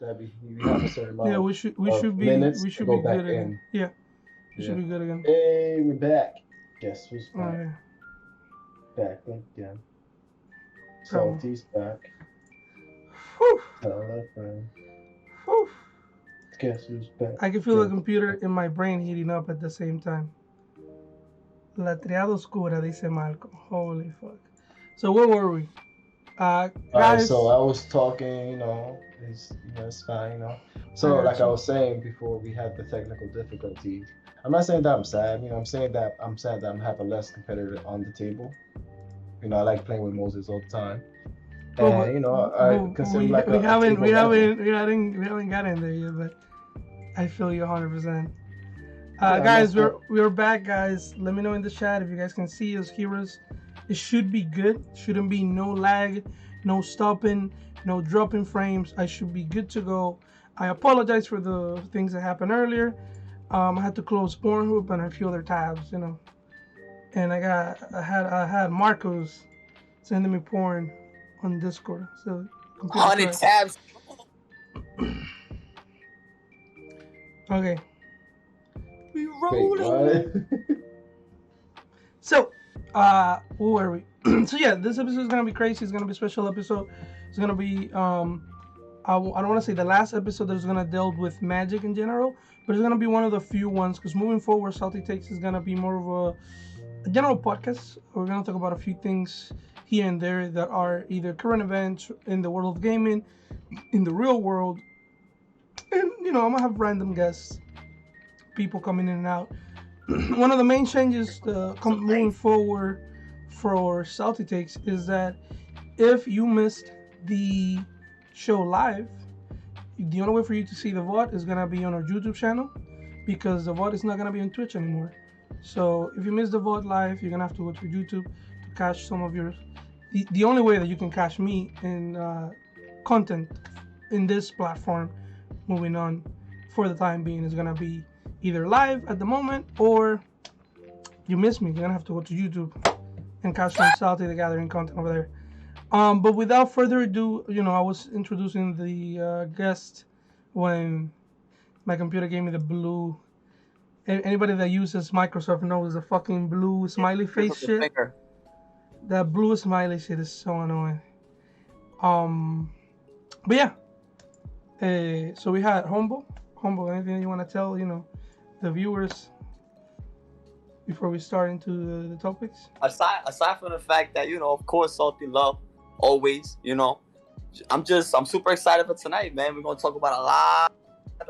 that we have a certain Yeah, amount we of should be minutes to go good back again. in. Yeah, we should Yeah. be good again. Hey, we're back. Guess who's Oh back? yeah, Back again. bro. Salty's back. Whew, Tell a friend. whew. Guess who's back? I can feel the Guess computer in my brain heating up at the same time. La triada oscura, dice Malcolm. Holy fuck. So where were we? Alright, so Guys. I was talking, it's fine, I So, got like I you. was saying before, we had the technical difficulties. I'm not saying that I'm sad, I'm saying that I'm sad that I'm having less competitor on the table. I like playing with Moses all the time, Well, and I but consider him like a table legend. we haven't gotten there yet, but I feel you 100%. Yeah, I'm not Guys, saying. we're back, guys. Let me know in the chat if you guys can see us, hear us. It should be good. Shouldn't be no lag, no stopping, no dropping frames. I should be good to go. I apologize for the things that happened earlier. I had to close Pornhub and a few other tabs, and I had Marcos sending me porn on Discord. So computer 100 crash. tabs. Okay. We Wait, rolling. what? So, where were we? So yeah, this episode is gonna be crazy. It's gonna be a special episode. It's gonna be I don't want to say the last episode that's gonna deal with magic in general, but it's gonna be one of the few ones because moving forward, Salty Takes is gonna be more of a general podcast. We're gonna talk about a few things here and there that are either current events in the world of gaming, in the real world, and I'm gonna have random guests, people coming in and out. One of the main changes moving forward for Salty Takes is that if you missed the show live, the only way for you to see the VOD is gonna be on our YouTube channel because the VOD is not gonna be on Twitch anymore. So if you missed the VOD live, you're gonna have to go to YouTube to catch some of your. The only way that you can catch me in content in this platform, moving on for the time being, is gonna be either live at the moment or you miss me. You're gonna have to go to YouTube and catch some SaltyTheGathering content over there. But without further ado, I was introducing the guest when my computer gave me the blue. Anybody that uses Microsoft knows the fucking blue smiley face shit. That blue smiley shit is so annoying. But yeah. So we had Humble. Anything you want to tell, the viewers before we start into the topics? Aside from the fact that of course, salty love always. I'm super excited for tonight, man. We're gonna talk about a lot of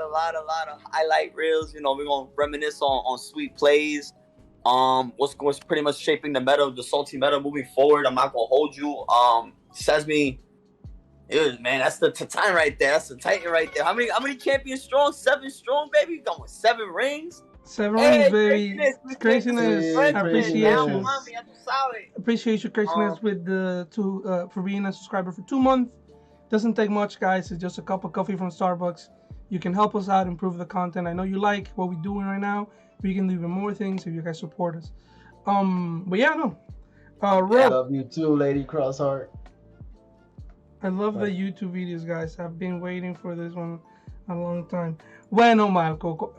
highlight reels. We're gonna reminisce on sweet plays. What's pretty much shaping the meta, the salty meta moving forward. I'm not gonna hold you. Sesmio. Man, that's the Titan right there. That's the Titan right there. How many champions strong? 7 strong, baby. Going with 7 rings. 7 rings, baby. Craziness. Hey, I appreciate you. craziness. Appreciate you, Craziness, with the for being a subscriber for 2 months. Doesn't take much, guys. It's just a cup of coffee from Starbucks. You can help us out, improve the content. I know you like what we're doing right now. We can do even more things if you guys support us. But yeah, no. I love you too, Lady Crossheart. I love the YouTube videos, guys. I've been waiting for this one a long time. Bueno, Marco,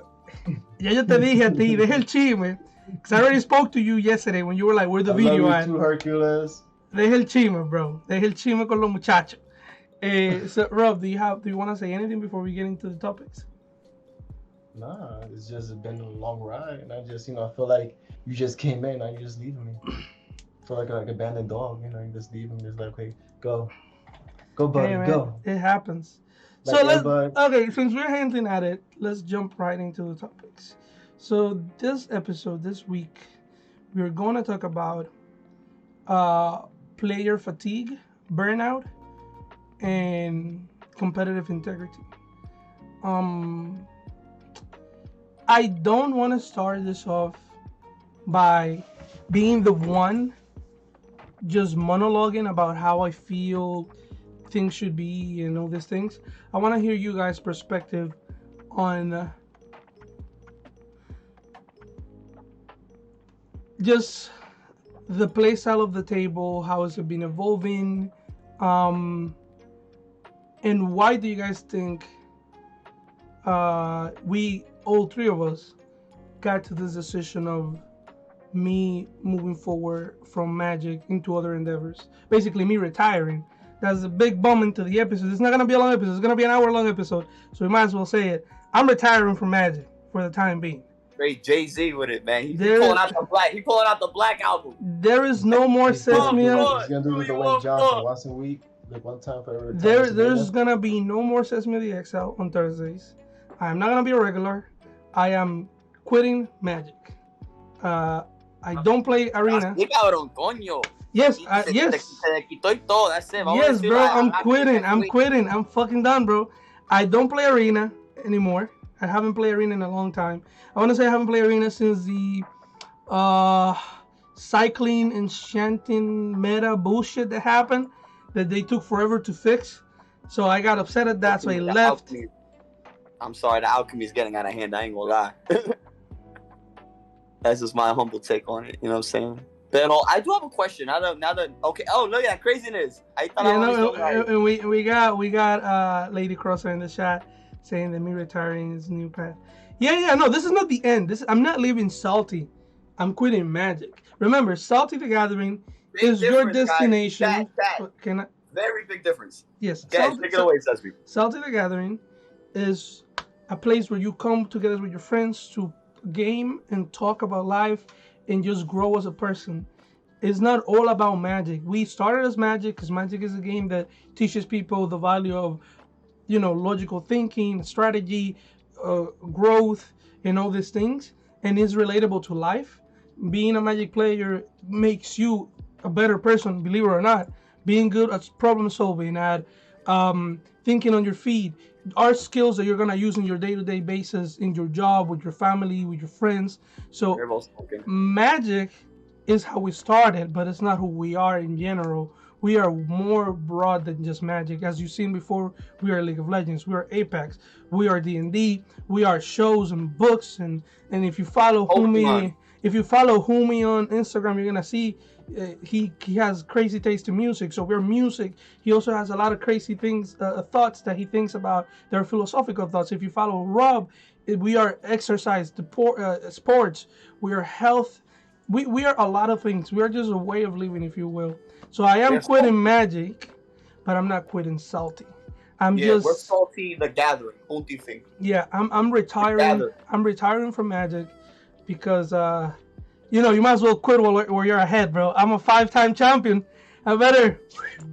ya yo te dije a ti, deja el chisme. Because I already spoke to you yesterday when you were like, where's the video at? Too, Hercules. Deja el chisme, bro. Deja el chisme con los muchachos. So, Rob, do you want to say anything before we get into the topics? Nah, it's just been a long ride. And I just, I feel like you just came in and you just leaving me. I feel like an abandoned dog, you just leave me. Just like, hey, go. Go, buddy, hey, man, go. It happens. Like, so okay, since we're hinting at it, let's jump right into the topics. So this episode, this week, we're going to talk about player fatigue, burnout, and competitive integrity. I don't want to start this off by being the one just monologuing about how I feel things should be and all these things. I want to hear you guys' perspective on just the play style of the table, how has it been evolving, And why do you guys think we all three of us got to this decision of me moving forward from Magic into other endeavors? Basically, me retiring. That's a big bump into the episode. It's not gonna be a long episode. It's gonna be an hour-long episode. So we might as well say it. I'm retiring from Magic for the time being. Straight Jay-Z with it, man. He's pulling out the black. He pulling out the black album. There is no more Sesmio. He's gonna do the Dwayne Johnson once a week, like one time for every. There's gonna be no more Sesmio the Exile on Thursdays. I'm not gonna be a regular. I am quitting Magic. I don't play Arena. Yes, yes. Yes, bro. I'm quitting. I'm quitting. I'm fucking done, bro. I don't play Arena anymore. I haven't played Arena in a long time. I want to say I haven't played Arena since the cycling enchanting meta bullshit that happened that they took forever to fix. So I got upset at that, so I left. I'm sorry, the alchemy is getting out of hand. I ain't gonna lie. That's just my humble take on it. You know what I'm saying? But I do have a question. Now that okay. Oh, look at that craziness. I thought and we got Lady Crosser in the chat saying that me retiring is new path. Yeah. No, this is not the end. I'm not leaving Salty. I'm quitting Magic. Remember, SaltyTheGathering is your destination. Very big difference. Yes. Take it away, Sesmi. SaltyTheGathering is a place where you come together with your friends to game and talk about life and just grow as a person. It's not all about Magic. We started as Magic because Magic is a game that teaches people the value of, logical thinking, strategy, growth, and all these things, and it's relatable to life. Being a Magic player makes you a better person, believe it or not. Being good at problem solving, at thinking on your feet, are skills that you're gonna use in your day-to-day basis, in your job, with your family, with your friends. So Magic is how we started, but it's not who we are in general. We are more broad than just Magic. As you've seen before, we are League of Legends, we are Apex, we are D&D, we are shows and books, and if you follow Humi on Instagram, you're gonna see he has crazy taste in music. So we're music. He also has a lot of crazy things, thoughts that he thinks about. They're philosophical thoughts. If you follow Rob, we are exercise, sports, we are health. We are a lot of things. We are just a way of living, if you will. So I am quitting Magic, but I'm not quitting Salty. We're Salty the Gathering. What do you think? Yeah, I'm retiring. I'm retiring from Magic because you might as well quit while you're ahead, bro. I'm a 5-time champion. I better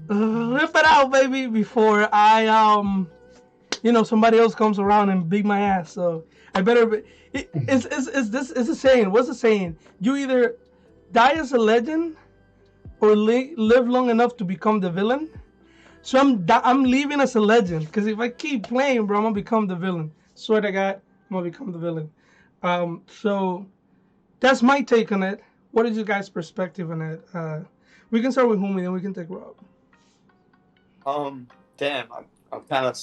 rip it out, baby, before I somebody else comes around and beat my ass. So I better. It's a saying. What's the saying? You either die as a legend or live long enough to become the villain. So I'm leaving as a legend, because if I keep playing, bro, I'm gonna become the villain. Swear to God, I'm gonna become the villain. So that's my take on it. What is your guys' perspective on it? We can start with Humi, then we can take Rob. Damn, I'm kind of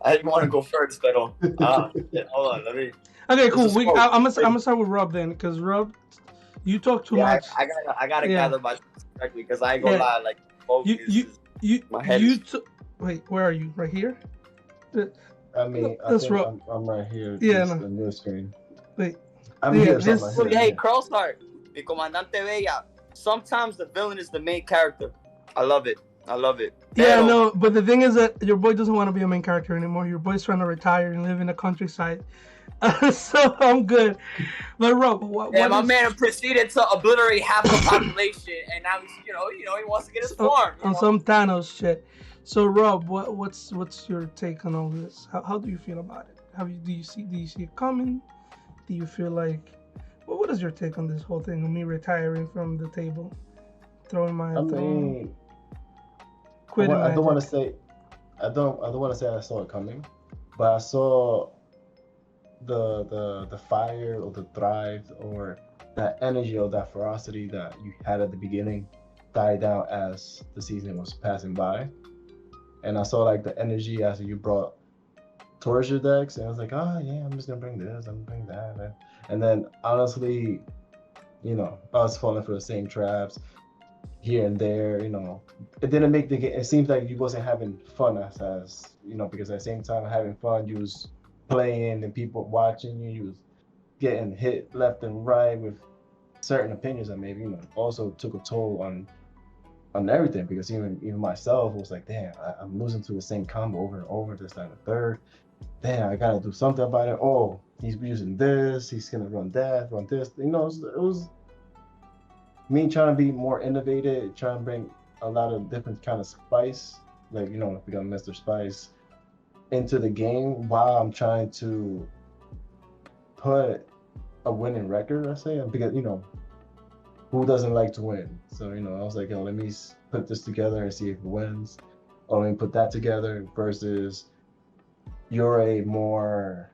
I didn't want to go first, but hold on, let me. Okay, cool. I'm gonna start with Rob then, because Rob, you talk too much. I gotta gather myself correctly, because I ain't gonna lie, like my head. Wait, where are you? Right here? I mean, I'm right here. Yeah, the new screen. Wait. I'm here. Hey, Crossheart, mi comandante bella. Sometimes the villain is the main character. I love it. Yeah, no, but the thing is that your boy doesn't want to be a main character anymore. Your boy's trying to retire and live in the countryside. So I'm good. But Rob, my man proceeded to obliterate half the population, and now he's, he wants to get his farm. On some Thanos shit. So Rob, what's your take on all this? How do you feel about it? Do you see it coming? Do you feel like, what is your take on this whole thing of me retiring from the table, throwing my throne, quitting? I don't want to say I saw it coming, but I saw the fire or the drive or that energy or that ferocity that you had at the beginning die down as the season was passing by, and I saw like the energy as you brought towards your decks, and I was like, I'm just gonna bring this, I'm gonna bring that, and then honestly, I was falling for the same traps. here and there, you know. It didn't make the game. It seems like you wasn't having fun as you know, because at the same time having fun, you was playing and people watching you. You was getting hit left and right with certain opinions that maybe, you know, also took a toll on everything, because even myself was like, damn, I'm losing to the same combo over and over, this, that, and the third. Damn, I gotta do something about it. Oh, he's using this, he's gonna run that, run this. You know, it was me trying to be more innovative, trying to bring a lot of different kind of spice, like, you know, become Mr. Spice into the game, while I'm trying to put a winning record, I say, because, you know, who doesn't like to win? So, you know, I was like, let me put this together and see if it wins. Or let me put that together versus you're a more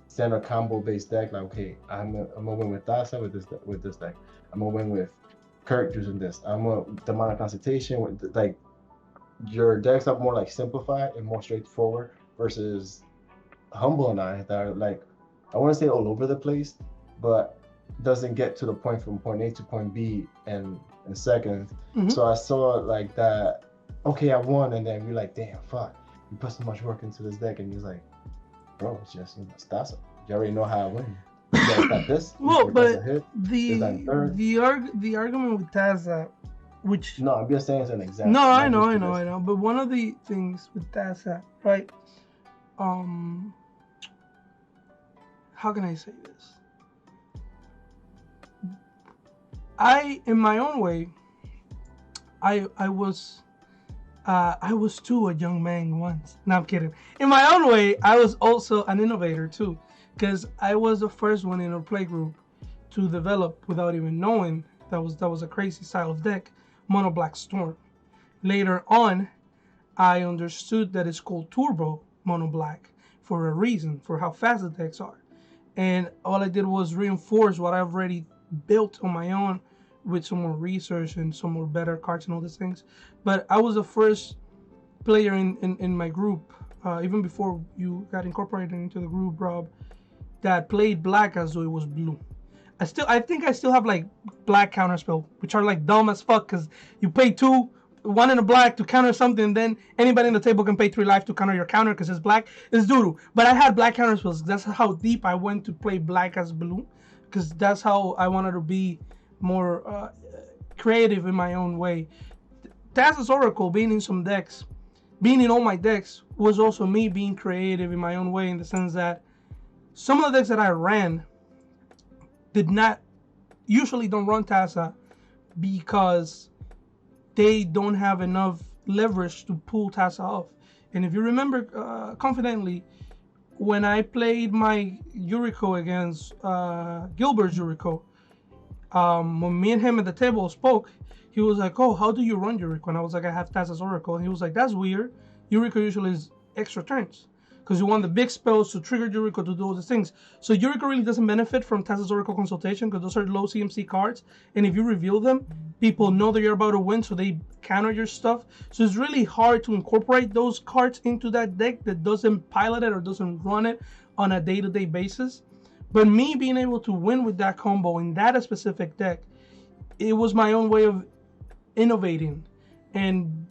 standard combo based deck. Like, okay, I'm gonna win with Thassa with this deck. I'm gonna win with Kirk using this. I'm gonna demonic consultation with like your decks are more like simplified and more straightforward versus Humble and I that are like, I want to say all over the place, but doesn't get to the point from point A to point B in seconds. So I saw like that, okay, I won, and then you're like, damn, fuck, you put so much work into this deck, and you're like, bro, it's just, you know, Stasa. You already know how I win. You gotta stop this. Well, but hit, the argument with Tazza, which no, I'm just saying it's an example. No, I know. But one of the things with Tazza, right? How can I say this? In my own way, I was too a young man once. No, I'm kidding. In my own way, I was also an innovator too, because I was the first one in our play group to develop, without even knowing that was a crazy style of deck, Mono Black Storm. Later on, I understood that it's called Turbo Mono Black for a reason, for how fast the decks are. And all I did was reinforce what I've already built on my own with some more research and some more better cards and all these things. But I was the first player in my group, even before you got incorporated into the group, Rob, that played black as though it was blue. I think I still have like black counterspell, which are like dumb as fuck, because you pay 2, 1 in a black to counter something, and then anybody in the table can pay 3 life to counter your counter because it's black. It's doo-doo. But I had black counterspells. That's how deep I went to play black as blue, because that's how I wanted to be more creative in my own way. Taz's Oracle being in some decks, being in all my decks, was also me being creative in my own way, in the sense that some of the decks that I ran usually don't run Tazza because they don't have enough leverage to pull Tazza off. And if you remember confidently, when I played my Yuriko against Gilbert's Yuriko, when me and him at the table spoke, he was like, oh, how do you run Yuriko? And I was like, I have Tazza's Oracle. And he was like, that's weird. Yuriko usually is extra turns, because you want the big spells to trigger Yuriko to do all these things. So Yuriko really doesn't benefit from Tazza's Oracle Consultation, because those are low CMC cards, and if you reveal them, people know that you're about to win, so they counter your stuff. So it's really hard to incorporate those cards into that deck that doesn't pilot it or doesn't run it on a day-to-day basis. But me being able to win with that combo in that specific deck, it was my own way of innovating and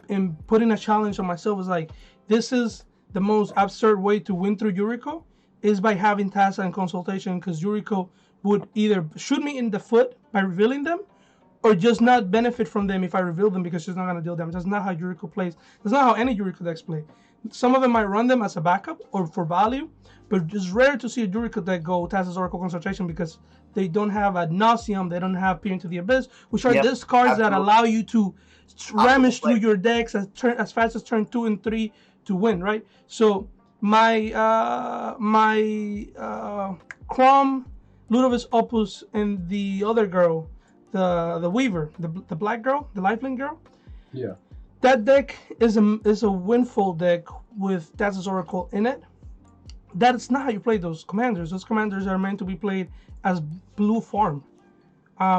putting a challenge on myself. It's like, this is the most absurd way to win through Yuriko, is by having Tazza and Consultation, because Yuriko would either shoot me in the foot by revealing them, or just not benefit from them if I reveal them, because she's not going to deal damage. That's not how Yuriko plays. That's not how any Yuriko decks play. Some of them might run them as a backup or for value, but it's rare to see a Yuriko deck go Tazza's Oracle Concentration, because they don't have Ad Nauseam, they don't have Peer into the Abyss, which are these cards that allow you to rummage through your decks as fast as turn 2 and 3 to win, right? So my Crom, Ludovic Opus, and the other girl, the Weaver, the black girl, the Lifelink girl. Yeah. That deck is a windfall deck with Tazza's Oracle in it. That's not how you play those commanders. Those commanders are meant to be played as blue farm,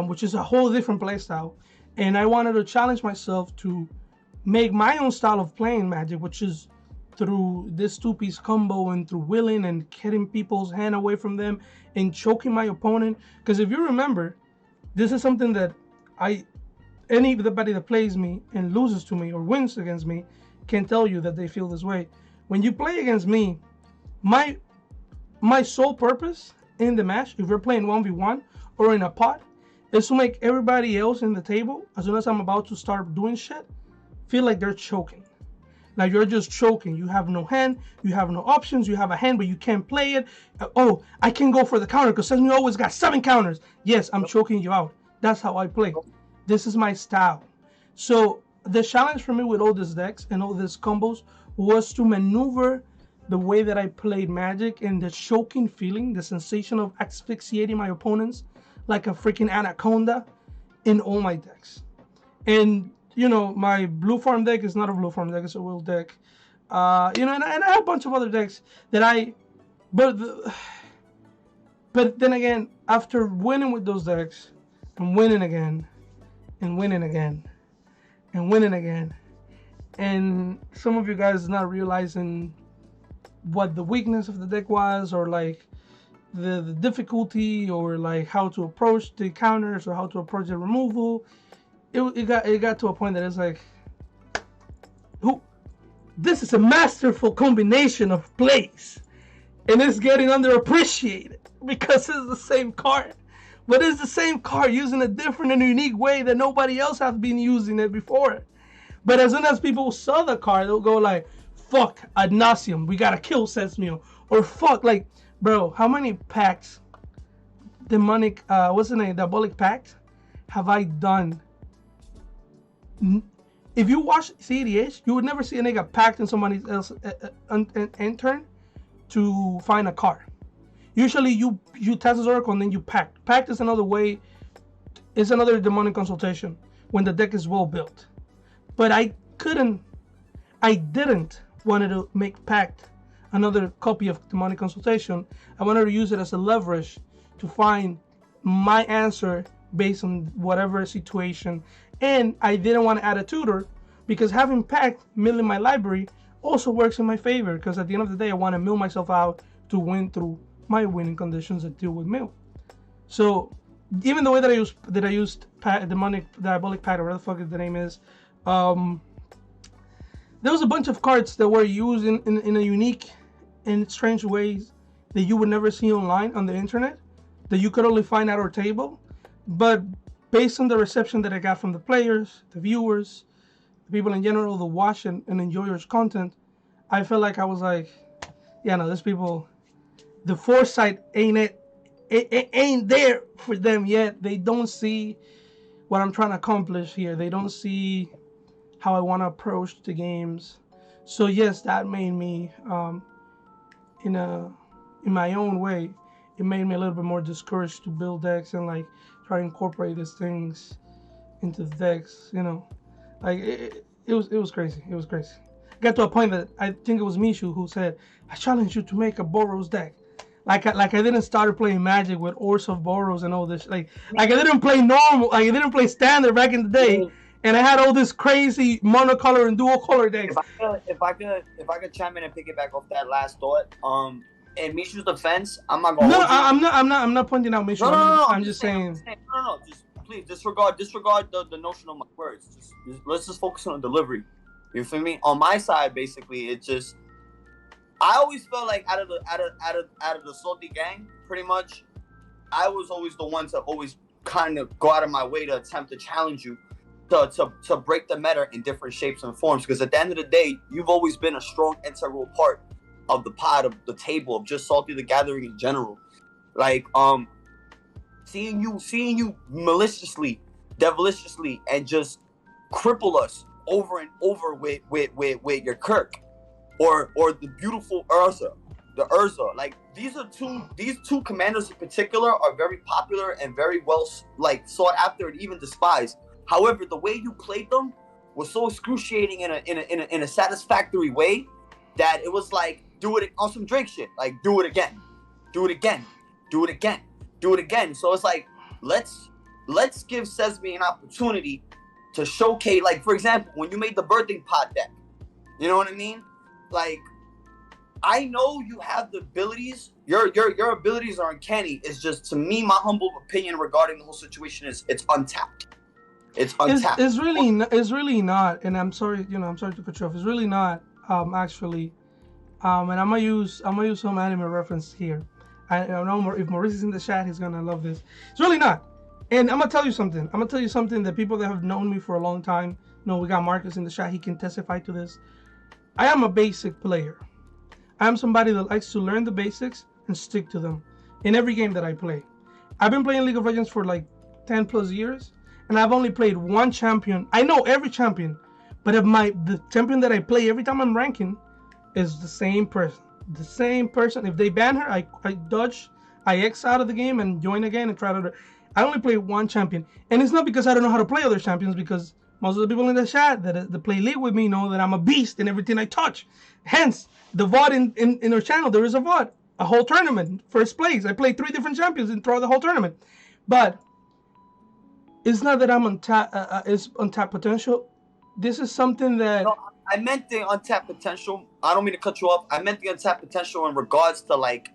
which is a whole different playstyle. And I wanted to challenge myself to make my own style of playing Magic, which is through this 2-piece combo and through willing and getting people's hand away from them and choking my opponent. Because if you remember, this is something that anybody that plays me and loses to me or wins against me can tell you that they feel this way. When you play against me, my sole purpose in the match, if we're playing 1v1 or in a pot, is to make everybody else in the table, as soon as I'm about to start doing shit, feel like they're choking. Like you're just choking. You have no hand, you have no options, you have a hand but you can't play it. Oh, I can go for the counter because Sesmio always got 7 counters. Yes, I'm choking you out. That's how I play. This is my style. So the challenge for me with all these decks and all these combos was to maneuver the way that I played Magic and the choking feeling, the sensation of asphyxiating my opponents like a freaking anaconda in all my decks. And you know, my blue farm deck is not a blue farm deck, it's a will deck. You know, and I have a bunch of other decks that but then again, after winning with those decks, I'm winning again, and winning again, and winning again. And some of you guys not realizing what the weakness of the deck was, or like the difficulty, or like how to approach the counters, or how to approach the removal. It got to a point that it's like, this is a masterful combination of plays, and it's getting underappreciated because it's the same card, but it's the same card used in a different and unique way that nobody else has been using it before. But as soon as people saw the card, they'll go like, fuck, ad nauseum, we gotta kill Sesmio, or fuck, like, bro, how many packs, demonic, what's the name, diabolic packs, have I done? If you watch CDH, you would never see a nigga packed in somebody else's end turn to find a card. Usually you test his oracle and then you pact. Pact is another way, it's another demonic consultation when the deck is well built. But I didn't want to make pact another copy of demonic consultation. I wanted to use it as a leverage to find my answer based on whatever situation. And I didn't want to add a tutor because having pact milling my library also works in my favor, because at the end of the day I want to mill myself out to win through my winning conditions that deal with mill. So even the way that I used demonic diabolic pact, or whatever the fuck the name is, there was a bunch of cards that were used in a unique and strange ways that you would never see online on the internet, that you could only find at our table. But based on the reception that I got from the players, the viewers, the people in general that watch and enjoy your content, I felt like I was like, yeah, no, these people, the foresight ain't there for them yet. They don't see what I'm trying to accomplish here. They don't see how I want to approach the games. So yes, that made me, in my own way, it made me a little bit more discouraged to build decks and like try to incorporate these things into the decks. You know, like it was crazy. It was crazy. Got to a point that I think it was Mishu who said, "I challenge you to make a Boros deck." Like I didn't start playing Magic with Ors of Boros and all this. Like I didn't play normal. Like I didn't play standard back in the day. And I had all this crazy monocolor and dual color decks. If I could chime in and piggyback off that last thought, in Mishu's defense, I'm not gonna. No, I'm not pointing out Mishu. No. I'm just saying. No. Just please disregard the notion of my words. Just let's just focus on the delivery. You feel me? On my side, basically, it's just I always felt like out of the Salty gang, pretty much, I was always the one to always kind of go out of my way to attempt to challenge you. To break the meta in different shapes and forms, because at the end of the day, you've always been a strong integral part of the pod, of the table, of just Salty the Gathering in general. Like seeing you maliciously, deviliciously, and just cripple us over and over with your Kirk or the beautiful Urza. Like these two commanders in particular are very popular and very well like sought after and even despised. However, the way you played them was so excruciating in a satisfactory way that it was like, do it on some Drake shit. Like, do it again. So it's like, let's give Sesmi an opportunity to showcase, like, for example, when you made the birthing pod deck, you know what I mean? Like, I know you have the abilities. Your abilities are uncanny. It's just, to me, my humble opinion regarding the whole situation is it's untapped. It's untapped. It's really not, and I'm sorry, I'm sorry to cut you off. It's really not, actually, and I'm gonna use some anime reference here. I know if Maurice is in the chat, he's gonna love this. It's really not, and I'm gonna tell you something. I'm gonna tell you something that people that have known me for a long time know. We got Marcus in the chat; he can testify to this. I am a basic player. I am somebody that likes to learn the basics and stick to them in every game that I play. I've been playing League of Legends for like 10 plus years, and I've only played one champion. I know every champion, but the champion that I play every time I'm ranking is the same person. The same person. If they ban her, I dodge, I X out of the game and join again and try to. I only play one champion, and it's not because I don't know how to play other champions, because most of the people in the chat that play League with me know that I'm a beast in everything I touch. Hence, the VOD in our channel, there is a VOD, a whole tournament, first place. I played 3 different champions throughout the whole tournament. But it's not that I'm it's untapped potential. This is something that... No, I meant the untapped potential. I don't mean to cut you off. I meant the untapped potential in regards to, like,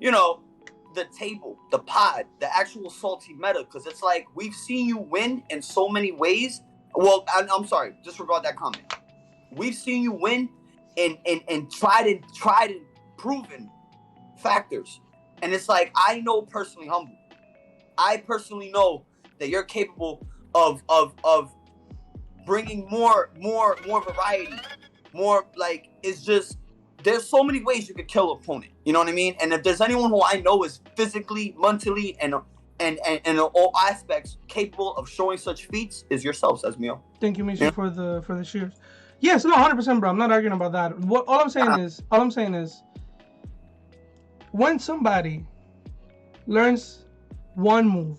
the table, the pod, the actual salty meta. Because it's like, we've seen you win in so many ways. Well, I'm sorry, disregard that comment. We've seen you win in tried and proven factors. And it's like, I know personally, Humble, I personally know that you're capable of bringing more variety, more, like, it's just, there's so many ways you could kill an opponent. You know what I mean? And if there's anyone who I know is physically, mentally, and in all aspects capable of showing such feats, is yourself, Sesmio. Thank you, Misha, for the cheers. Yes, no, 100%, bro. I'm not arguing about that. All I'm saying is, when somebody learns one move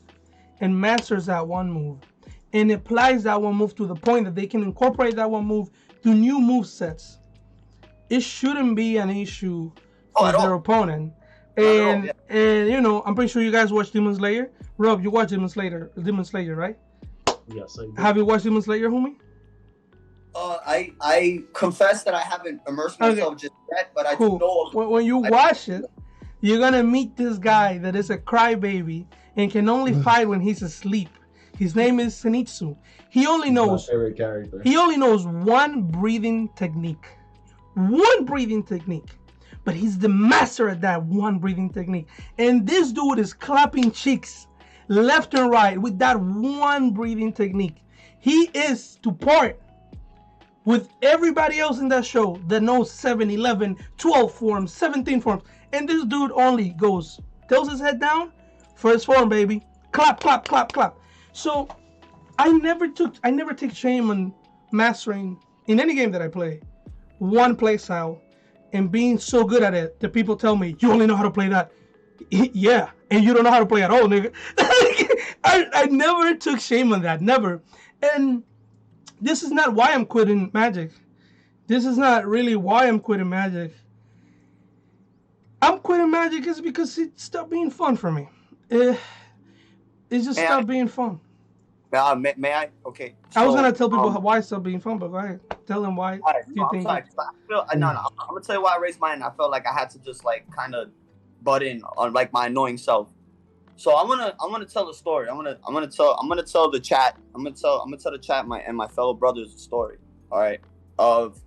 and masters that one move and applies that one move to the point that they can incorporate that one move to new move sets, it shouldn't be an issue for their opponent. And I'm pretty sure you guys watch Demon Slayer. Rob, you watch Demon Slayer, right? Yes, I do. Have you watched Demon Slayer, homie? I confess that I haven't immersed myself just yet, but I do know. When you watch it, you're gonna meet this guy that is a crybaby and can only fight when he's asleep. His name is Zenitsu. He only knows. My favorite character. He only knows one breathing technique. One breathing technique. But he's the master at that one breathing technique. And this dude is clapping cheeks left and right with that one breathing technique. He is to part with everybody else in that show that knows 7, 11, 12 forms, 17 forms. And this dude only goes, tilts his head down, first form, baby. Clap, clap, clap, clap. So I never take shame on mastering, in any game that I play, one play style and being so good at it that people tell me, you only know how to play that. Yeah, and you don't know how to play at all, nigga. I never took shame on that, never. And this is not why I'm quitting Magic. This is not really why I'm quitting Magic. I'm quitting Magic is because it stopped being fun for me. It just stopped being fun. May I? Okay. So, I was gonna tell people why it stopped being fun, but go ahead. Tell them why. I'm gonna tell you why I raised my hand. I felt like I had to just like kind of butt in on like my annoying self. So I'm gonna tell a story. I'm gonna tell the chat. I'm gonna tell the chat and my fellow brothers a story. All right, of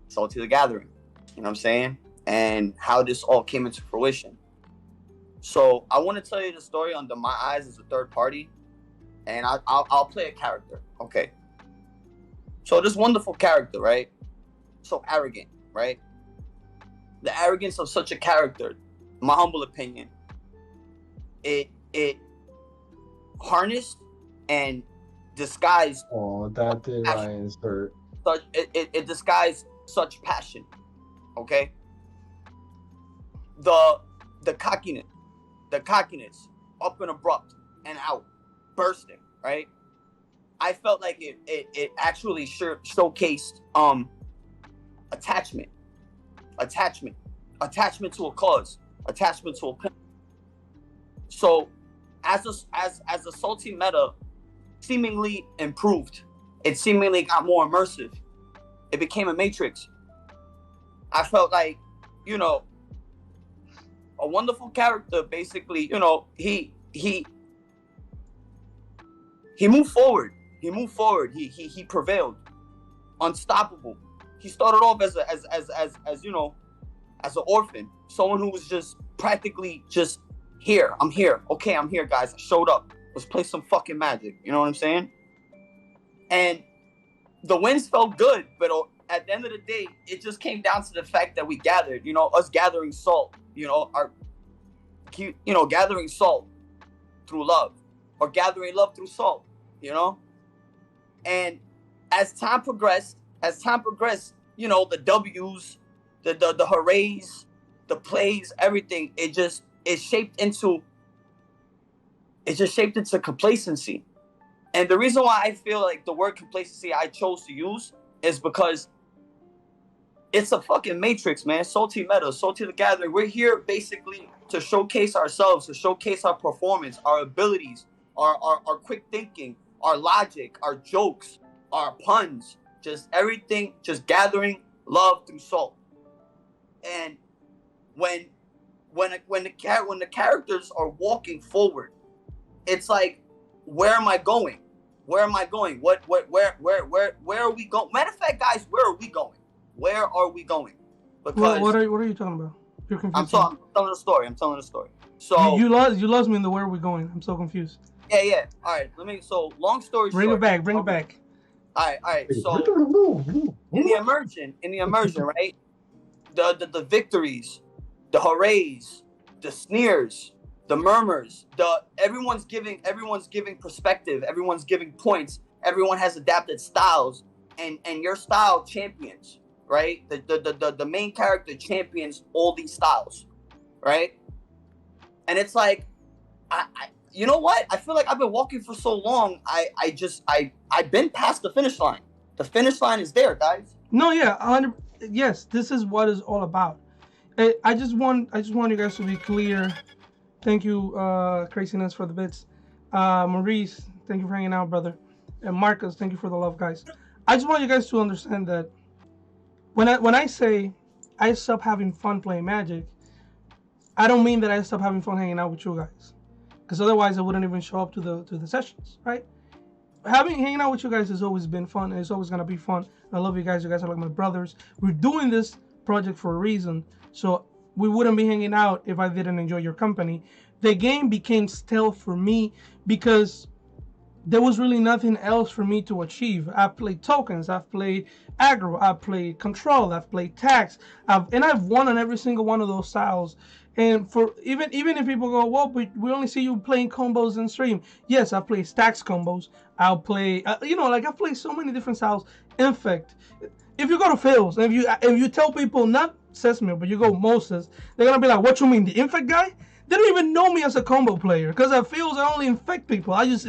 Salty the Gathering. You know what I'm saying? And how this all came into fruition. So I want to tell you the story under my eyes as a third party, and I'll play a character. Okay. So this wonderful character, right? So arrogant, right? The arrogance of such a character, my humble opinion, it harnessed and disguised. Oh, that did Ryan's hurt. Such it disguised such passion. Okay. The cockiness, up and abrupt and out, bursting, right? I felt like it actually showcased attachment to a cause, attachment to a pimp. So as a salty meta seemingly improved, it seemingly got more immersive. It became a matrix. I felt like, a wonderful character, basically, he He moved forward. He prevailed. Unstoppable. He started off as you know, as an orphan, someone who was just practically just here. I'm here. Okay, I'm here, guys. I showed up. Let's play some fucking Magic. You know what I'm saying? And the wins felt good, but at the end of the day, it just came down to the fact that we gathered. You know, us gathering salt. You know, gathering salt through love, or gathering love through salt. You know, and as time progressed, you know, the W's, the hoorays, the plays, everything, it just shaped into complacency. And the reason why I feel like the word complacency I chose to use is because it's a fucking matrix, man. Salty Meta, Salty the Gathering. We're here basically to showcase ourselves, to showcase our performance, our abilities, our quick thinking, our logic, our jokes, our puns, just everything, just gathering love through salt. And when the characters are walking forward, it's like, where am I going? Where am I going? Where are we going? Matter of fact, guys, where are we going? Where are we going? Because what are you talking about? You're confused. I'm telling a story. So you lost me in the where are we going? I'm so confused. Yeah. All right. Long story short. Bring it back. All right. So in the immersion, right? The victories, the hoorays, the sneers, the murmurs, everyone's giving perspective, everyone's giving points, everyone has adapted styles, and your style champions, right? The main character champions all these styles, right? And it's like, I you know what? I feel like I've been walking for so long. I've been past the finish line. The finish line is there, guys. No, yeah, 100. Yes, this is what it's all about. I just want you guys to be clear. Thank you, Craziness, for the bits. Maurice, thank you for hanging out, brother. And Marcus, thank you for the love, guys. I just want you guys to understand that when I say I stop having fun playing Magic, I don't mean that I stop having fun hanging out with you guys, because otherwise I wouldn't even show up to the sessions, right? Hanging out with you guys has always been fun, and it's always gonna be fun. I love you guys. You guys are like my brothers. We're doing this project for a reason, so we wouldn't be hanging out if I didn't enjoy your company. The game became stale for me because there was really nothing else for me to achieve. I've played tokens, I've played aggro, I've played control, I've played tax, I've won on every single one of those styles. And for even if people go, well, but we only see you playing combos in stream. Yes, I play stacks combos. I'll play, I've played so many different styles. In fact, if you go to Phil's, and if you tell people not Sesmio, but you go Moses, they're gonna be like, what you mean, the infect guy? They don't even know me as a combo player, because at Phil's I only infect people. I just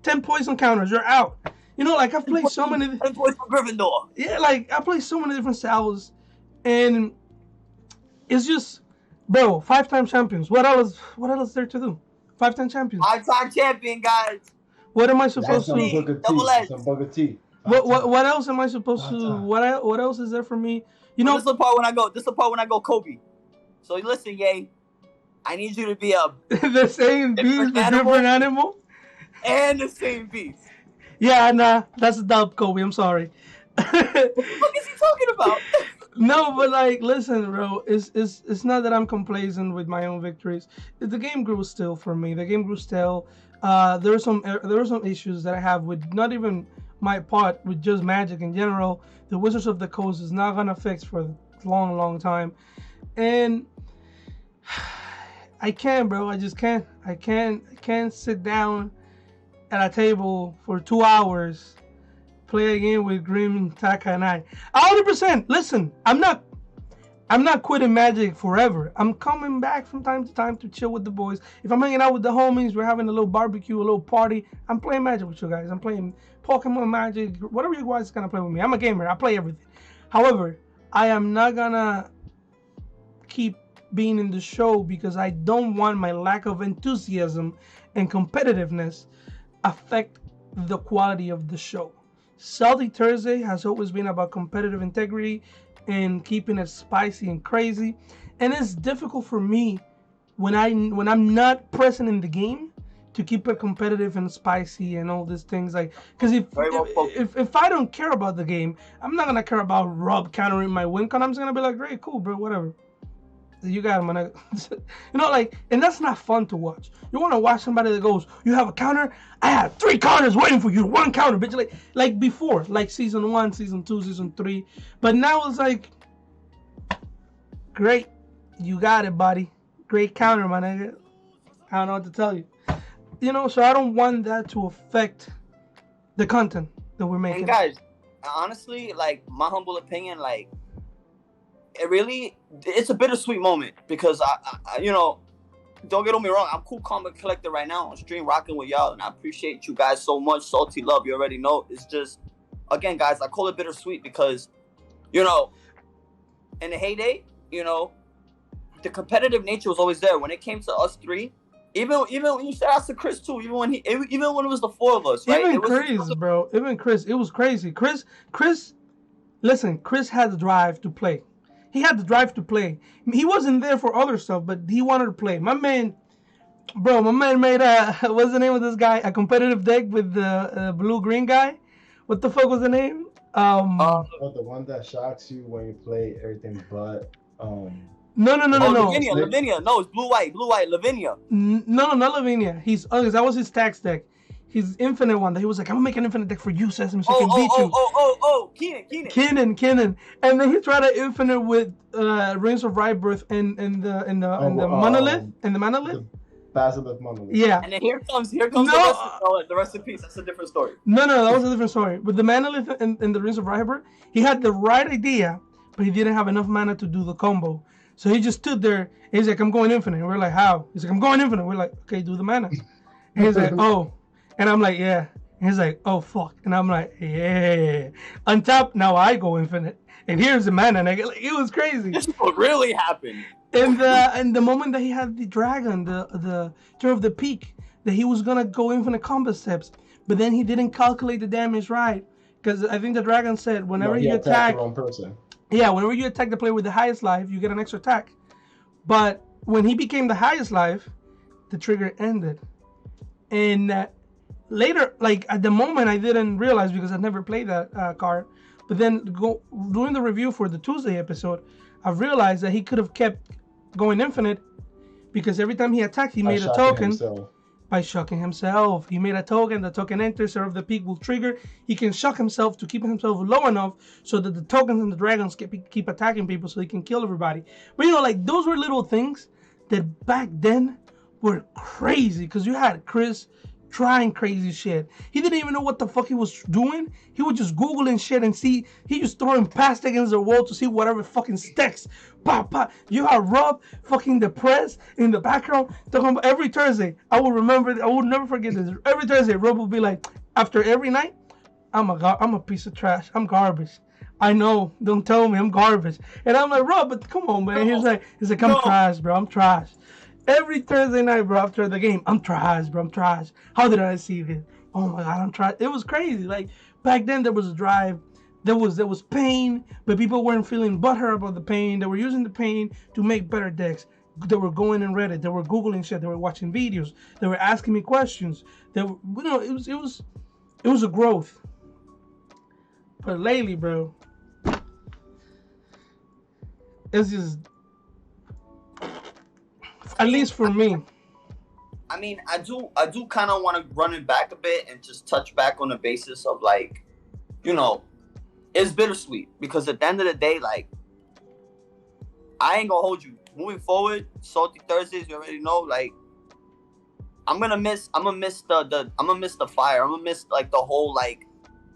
10 poison counters, you're out. I've played so many. 10 points for Gryffindor. Yeah, I play so many different styles, and it's just, bro, 5-time champions. What else is there to do? 5-time champions. 5-time champion, guys. What am I supposed to? Some Booker T. What else am I supposed to? What else is there for me? This is the part when I go Kobe. So listen, Ye, I need you to be a the same beast, the different animal, and the same beast. Yeah, nah, that's a dub, Kobe. I'm sorry. What the fuck is he talking about? No, but listen, bro. It's not that I'm complacent with my own victories. The game grew still for me. The game grew still. There were some issues that I have with not even my part, with just Magic in general. The Wizards of the Coast is not gonna fix for a long time, and I can't, bro. I just can't. I can't sit down at a table for 2 hours, play a game with Grim, Taka, and I. 100%. Listen, I'm not quitting Magic forever. I'm coming back from time to time to chill with the boys. If I'm hanging out with the homies, we're having a little barbecue, a little party, I'm playing Magic with you guys. I'm playing Pokemon Magic, whatever you guys gonna play with me. I'm a gamer. I play everything. However, I am not gonna keep being in the show because I don't want my lack of enthusiasm and competitiveness affect the quality of the show. Salty Thursday has always been about competitive integrity and keeping it spicy and crazy, and it's difficult for me when I'm not present in the game to keep it competitive and spicy and all these things. Like, because if I don't care about the game, I'm not gonna care about Rob countering my win con. I'm just gonna be like, great, cool, bro, whatever. You got him, man. You know, like, and that's not fun to watch. You want to watch somebody that goes, you have a counter? I have 3 counters waiting for you. 1 counter, bitch. Like before, like season 1, season 2, season 3. But now it's like, great, you got it, buddy. Great counter, my nigga. I don't know what to tell you. You know, so I don't want that to affect the content that we're making. And guys, honestly, like, my humble opinion, like, it's a bittersweet moment because I you know, don't get me wrong, I'm cool, calm, and collected right now on stream, rocking with y'all, and I appreciate you guys so much. Salty love, you already know. It's just, again, guys, I call it bittersweet because, you know, in the heyday, you know, the competitive nature was always there. When it came to us 3, even when you shout out to Chris too, even when it was the 4 of us, right? Even Chris, bro. Even Chris, it was crazy. Chris, listen, Chris had the drive to play. He had the drive to play. He wasn't there for other stuff, but he wanted to play. My man made what's the name of this guy? A competitive deck with the blue-green guy. What the fuck was the name? The one that shocks you when you play everything but No. Lavinia. No, it's blue-white, Lavinia. No, not Lavinia. That was his tax deck. His infinite one that he was like, I'm gonna make an infinite deck for you, Sesmio, so I can beat you. Keenan. And then he tried to infinite with Rings of Rebirth and the monolith. And the monolith? Basilisk monolith. Yeah. And then here comes the rest in peace. That's a different story. No, that was a different story. With the monolith and the Rings of Rebirth, he had the right idea, but he didn't have enough mana to do the combo. So he just stood there and he's like, I'm going infinite. And we're like, how? He's like, I'm going infinite. We're like, okay, do the mana. And he's like, oh. And I'm like, yeah. And he's like, oh, fuck. And I'm like, yeah. On top, now I go infinite. And here's the mana. And it was crazy. This is what really happened. And the moment that he had the dragon, the Turn of the Peak, that he was going to go infinite combo steps. But then he didn't calculate the damage right. Because I think the dragon said, whenever you attack... the wrong person. Yeah, whenever you attack the player with the highest life, you get an extra attack. But when he became the highest life, the trigger ended. And... later, like at the moment, I didn't realize because I never played that card. But then doing the review for the Tuesday episode, I realized that he could have kept going infinite because every time he attacked, he made a token by shocking himself. He made a token. The token enters, Serve the Peak will trigger. He can shock himself to keep himself low enough so that the tokens and the dragons keep attacking people so he can kill everybody. But you know, like those were little things that back then were crazy because you had Chris trying crazy shit. He didn't even know what the fuck he was doing. He would just Google and shit and see. He just throwing past against the wall to see whatever fucking sticks. Pop, pop. You have Rob fucking depressed in the background. Every Thursday, I will remember. I will never forget this. Every Thursday, Rob will be like, after every night, I'm a piece of trash. I'm garbage. I know. Don't tell me I'm garbage. And I'm like, Rob, but come on, man. He's like, I'm trash, bro. I'm trash. Every Thursday night, bro, after the game, I'm trash, bro. I'm trash. How did I see this? Oh my God, I'm trash. It was crazy. Like back then, there was a drive. There was pain, but people weren't feeling butthurt about the pain. They were using the pain to make better decks. They were going in Reddit. They were Googling shit. They were watching videos. They were asking me questions. They were, you know, it was a growth. But lately, bro, it's just. At least for me. I mean, I do kind of want to run it back a bit and just touch back on the basis of like, you know, it's bittersweet because at the end of the day, like, I ain't gonna hold you. Moving forward, Salty Thursdays, you already know, like, I'm gonna miss the fire. I'm gonna miss like the whole like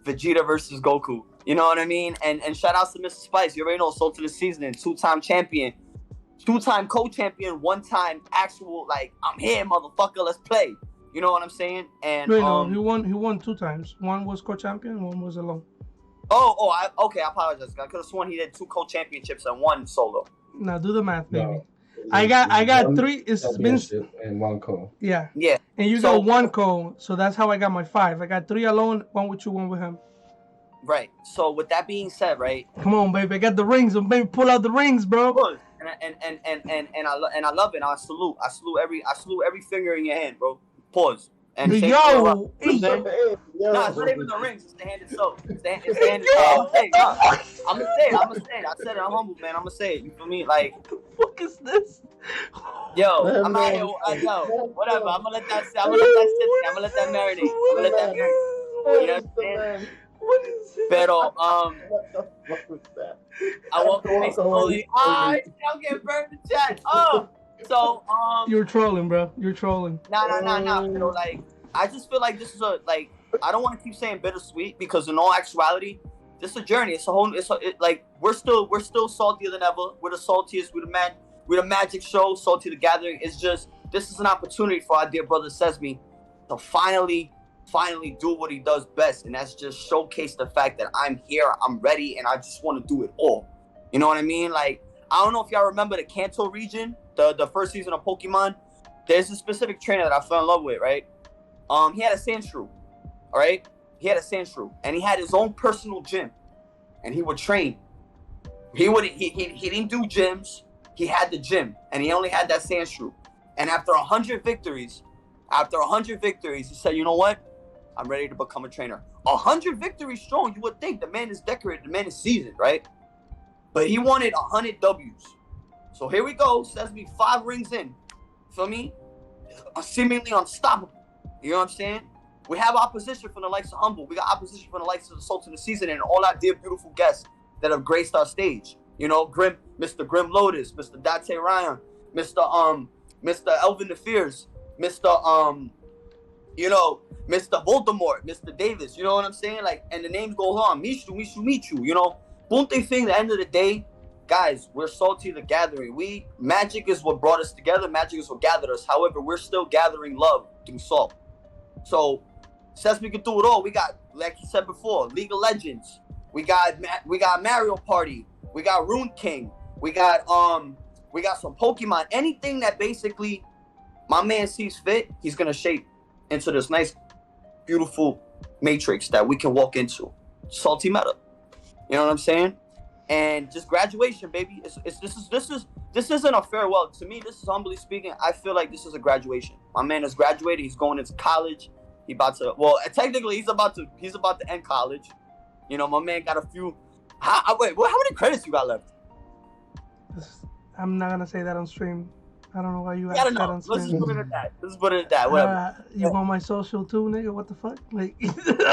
Vegeta versus Goku. You know what I mean? And shout outs to Mr. Spice. You already know, Salty the Seasoning, 2-time champion. 2-time co-champion, 1-time actual, like, I'm here, motherfucker, let's play. You know what I'm saying? And wait, no, he won 2 times. One was co-champion, one was alone. I apologize. I could have sworn he did 2 co-championships and 1 solo. Now do the math, baby. No, I got 3. It's been and 1 co. Yeah. Yeah. And you got 1 co, so that's how I got my 5. I got 3 alone, 1 with you, 1 with him. Right. So with that being said, right? Come on, baby. I got the rings. Baby, pull out the rings, bro. And I love it. I salute every finger in your hand, bro. Pause. And same for Yo, Rob. hey, Hey, yo. Nah, it's not even the rings. It's the hand itself. It's the hand yo, itself. what the fuck? I'm gonna say it. I said it. I'm humble, man. I'm gonna say it. You feel me? Like, What the fuck is this? yo, Let I'm him out here. know. Yo, whatever. I'm gonna let that sit. I'm Yo, gonna let that sit. what I'm gonna is let that this? marinate. I'm gonna let that marinate. What You know is what I'm saying? what is this? Pero What the fuck was that? I walk away slowly. I'm getting burned in the chat. So You're trolling, bro. You're trolling. Nah. You know, like, I just feel like this is a, like, I don't want to keep saying bittersweet, because in all actuality, this is a journey. It's a whole. Like, we're still saltier than ever. We're the saltiest. We're the magic show. Salty the Gathering. It's just, this is an opportunity for our dear brother Sesmi to finally do what he does best, and that's just showcase the fact that I'm here, I'm ready, and I just want to do it all. You know what I mean? Like, I don't know if y'all remember the Kanto region, the first season of Pokemon. There's a specific trainer that I fell in love with, right? He had a Sandshrew, all right? He had a Sandshrew, and he had his own personal gym, and he would train. He didn't do gyms. He had the gym, and he only had that Sandshrew. And after 100 victories, he said, you know what? I'm ready to become a trainer. 100 victories strong. You would think the man is decorated, the man is seasoned, right? But he wanted 100 W's. So here we go. Sesame 5 rings in. Feel me? Seemingly unstoppable. You know what I'm saying? We have opposition from the likes of Humble. We got opposition from the likes of the Sultan of the Season and all our dear beautiful guests that have graced our stage. You know, Mr. Grim Lotus, Mr. Date Ryan, Mr. Elvin the Fierce, Mr. Voldemort, Mr. Davis, you know what I'm saying? Like, and the names go on. Michu, you know. Punte thing, at the end of the day, guys, we're Salty the Gathering. Magic is what brought us together. Magic is what gathered us. However, we're still gathering love through salt. So, since we can do it all, we got, like you said before, League of Legends. We got Mario Party. We got Rune King. We got some Pokemon. Anything that basically my man sees fit, he's gonna shape into this nice, beautiful matrix that we can walk into. Salty meta. You know what I'm saying? And just graduation, baby. This isn't a farewell. To me, this is, humbly speaking, I feel like this is a graduation. My man has graduated. He's going into college. Technically he's about to end college. You know, my man got a few. How many credits you got left? I'm not gonna say that on stream. I don't know why you I asked don't that know. on stream. Let's put it at that. Whatever. You want my social too, nigga? What the fuck? Like, I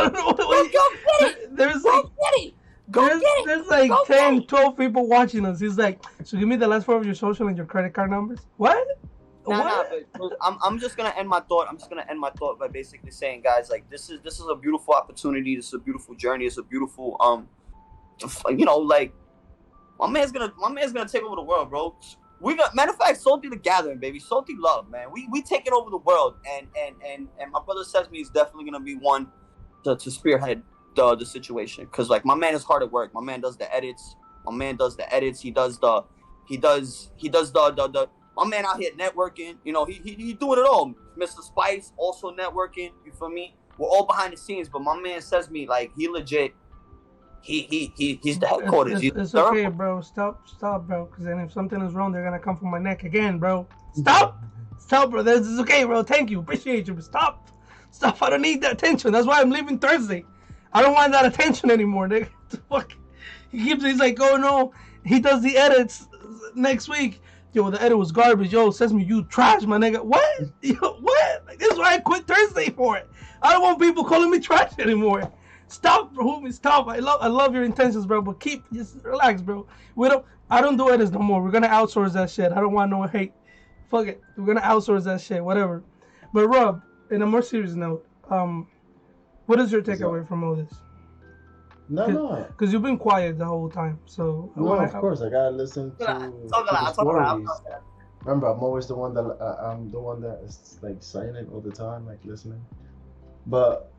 don't know. There's like, there's like 10, 12 people watching us. He's like, so give me the last 4 of your social and your credit card numbers. What? Nah, but I'm just gonna end my thought. By basically saying, guys, like, this is a beautiful opportunity. This is a beautiful journey. It's a beautiful you know, like, my man's gonna take over the world, bro. Matter of fact, Salty the Gathering, baby. Salty love, man. We taking over the world, and my brother Sesmi is definitely gonna be one to spearhead the situation, because, like, my man is hard at work. My man does the edits. He does the my man out here networking. You know, he doing it all. Mr. Spice also networking. You feel me? We're all behind the scenes, but my man Sesmi, like, he legit. He's the headquarters. It's okay, bro. Stop, bro. Because then if something is wrong, they're gonna come for my neck again, bro. Stop, bro. This is okay, bro. Thank you, appreciate you. But stop. I don't need that attention. That's why I'm leaving Thursday. I don't want that attention anymore, nigga. Fuck. He's like, oh no. He does the edits next week. Yo, the edit was garbage. Yo, Sesame, you trash, my nigga. What? Yo, what? Like, this is why I quit Thursday for it. I don't want people calling me trash anymore. Stop, homie, stop. I love your intentions, bro, but just relax, bro. I don't do edits no more. We're gonna outsource that shit. I don't want no hate. Fuck it. We're gonna outsource that shit, whatever. But Rob, in a more serious note, what is your takeaway from all this? No. Because you've been quiet the whole time, so. Of course, I gotta listen to the stories. Remember, I'm always the one that is, like, silent all the time, like, listening. But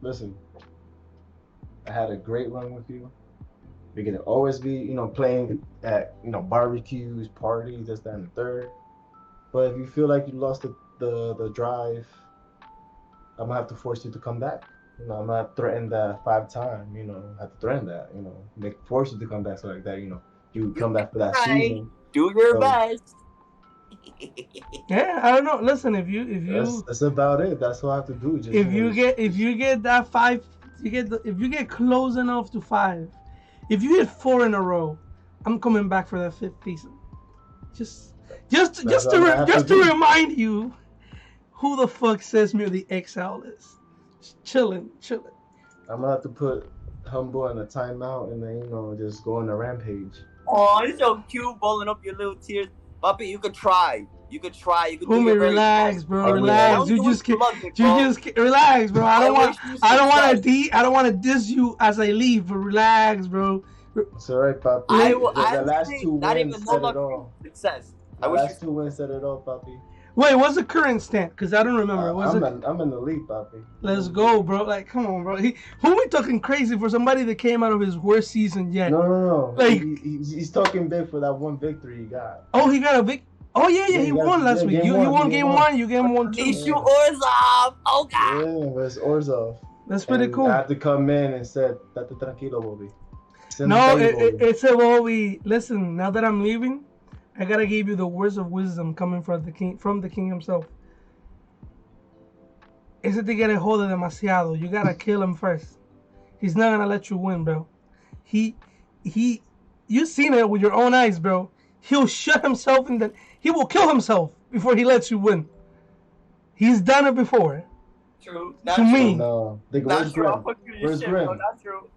listen. I had a great run with you. We're gonna always be, you know, playing at, you know, barbecues, parties, this, that, and the third. But if you feel like you lost the drive, I'm gonna have to force you to come back. You know, I'm gonna threaten that 5 times. You know, I have to threaten that. You know, force you to come back, so like that. You know, you come back for that season. Do your best. Yeah, I don't know. Listen, if you That's about it. That's what I have to do. Just if you get that five, if you get close enough to five, if you hit four in a row, I'm coming back for that fifth season. Just That's what I'm gonna have just to to do. remind you who the fuck Sesmio the Exile is. Just chilling. I'm gonna have to put Humble in a timeout and then just go on a rampage. Oh, it's so cute, balling up your little tears. Puppy, you could try. You could do Homie, your very relax, best. bro. I will. I Relax. don't You wish just you can't. luck, big You bro. just relax, bro. I don't want. wish you I don't want success. to. I don't want to diss you as I leave. But relax, bro. It's alright, Papi. I will. The last Honestly, two not wins even no said luck it for all. success. The I wish last two wins said it all, Papi. Wait, what's the current stand? Because I don't remember. What's it? I'm in the lead, Papi. Let's go, bro. Like, come on, bro. Who we talking crazy for somebody that came out of his worst season yet? No. Like- He's talking big for that one victory he got. Oh, he got a big. Oh yeah, he won last week. game You one, won game game one. one. You game one too. Nishu Orzov. Oh God. Yeah, but it's Orzov. That's pretty And cool. I had to come in and said, "Tate tranquilo, Bobby." No, it's a Bobby. Listen, now that I'm leaving, I gotta give you the words of wisdom coming from the king himself. Ese tigre jode demasiado. You gotta kill him first. He's not gonna let you win, bro. He, you seen it with your own eyes, bro. He'll shut himself in he will kill himself before he lets you win. He's done it before. True. Not To true. me. No, Not where's true. I'll Grim? fuck you in your Where's shit, Grim? bro. Not true.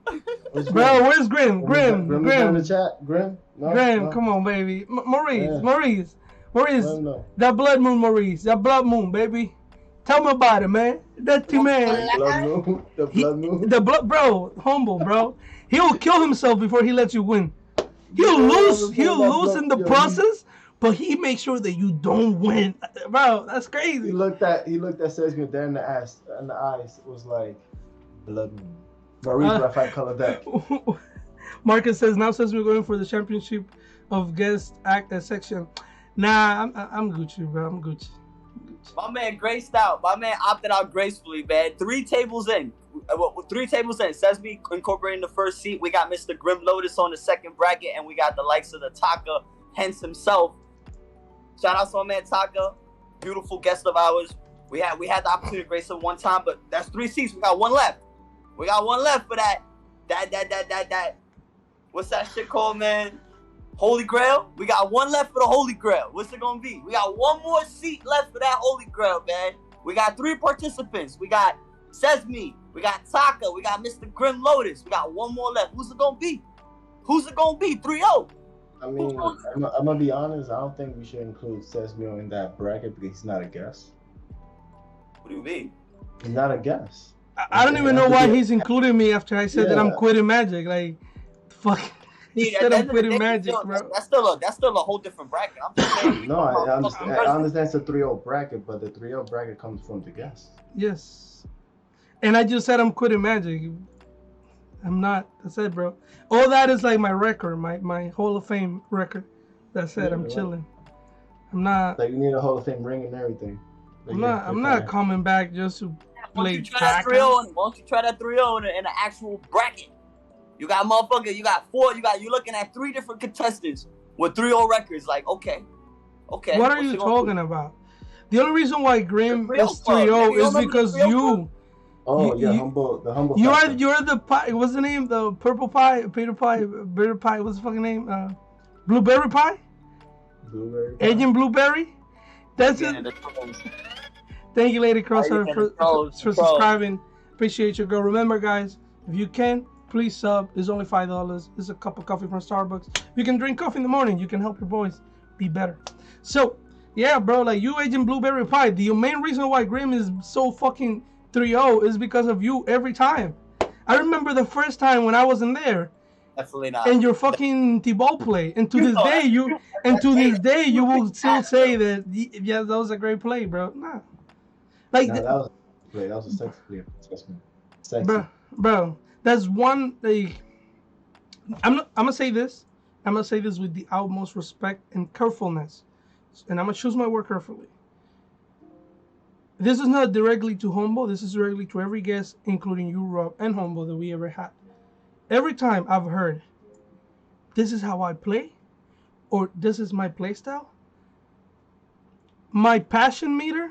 Where's Bro, where's Grim? Grim is in the Grim. chat. Grim? No, Grim, no. come on, baby. Maurice, Yeah. Maurice. Let him know. That blood moon, Maurice. That blood moon, baby. Tell me about it, man. That man. The blood moon. The blood moon. The blood, bro. Humble, bro. He'll kill himself before he lets you win. He'll lose. He'll lose in the process, but he makes sure that you don't win, bro. That's He crazy. looked at Sesmio there in the eyes. Was like blood moon. Maurice Raphael color deck. Marcus says now says we're going for the championship of guest act section. Nah, I'm Gucci, bro. I'm Gucci. My man graced out. My man opted out gracefully, man. 3 tables in. 3 tables in. Sesame incorporating the first seat. We got Mr. Grim Lotus on the second bracket, and we got the likes of the Taka, hence himself. Shout out to my man Taka, beautiful guest of ours. We had the opportunity to grace him one time, but that's 3 seats. We got one left. We got one left for that. What's that shit called, man? Holy Grail? We got one left for the Holy Grail. What's it gonna be? We got one more seat left for that Holy Grail, man. We got 3 participants. We got Sesme, we got Taka, we got Mr. Grim Lotus. We got one more left. Who's it gonna be? 3-0. I mean, I'm gonna be honest. I don't think we should include Sesmio in that bracket because he's not a guest. What do you mean? He's not a guest. I don't even know why he's including me after I said that I'm quitting Magic. Like, fuck. He said I'm quitting Magic, bro. That's still a whole different bracket. I'm just saying. No, I understand it's a 3-0 bracket, but the 3-0 bracket comes from the guest. Yes. And I just said I'm quitting Magic. I'm not. That's it, bro. All that is like my record, my Hall of Fame record. That's it. I'm chilling. I'm not. Like you need a Hall of Fame ring and everything. I'm not coming back just to play Why don't you try that 3-0 in an actual bracket? You got motherfucker. You got 4. You're looking at 3 different contestants with 3-0 records. Like, okay. What are you talking about? The only reason why Grim is 3-0 is because you. Oh yeah, the humble. You're the pie. What's the name? The purple pie, Peter pie, bitter pie. What's the fucking name? Blueberry pie. Blueberry. Agent Blueberry. That's it. Thank you, Lady Crosshair, for subscribing. Appreciate you, girl. Remember, guys, if you can, please sub. It's only $5. It's a cup of coffee from Starbucks. You can drink coffee in the morning. You can help your boys be better. So, yeah, bro, like you, Agent Blueberry Pie. The main reason why Grim is so fucking 3-0 is because of you every time. I remember the first time when I wasn't there. Definitely not. And your fucking T-ball play. And to this day, you will still say that, yeah, that was a great play, bro. Nah. Like, that was great. That was a sexy play. Sexy. Bro, that's one, like, I'm gonna say this. I'm gonna say this with the utmost respect and carefulness. And I'm gonna choose my word carefully. This is not directly to Humble. This is directly to every guest, including you, Rob, and Humble that we ever had. Every time I've heard, this is how I play, or this is my play style, my passion meter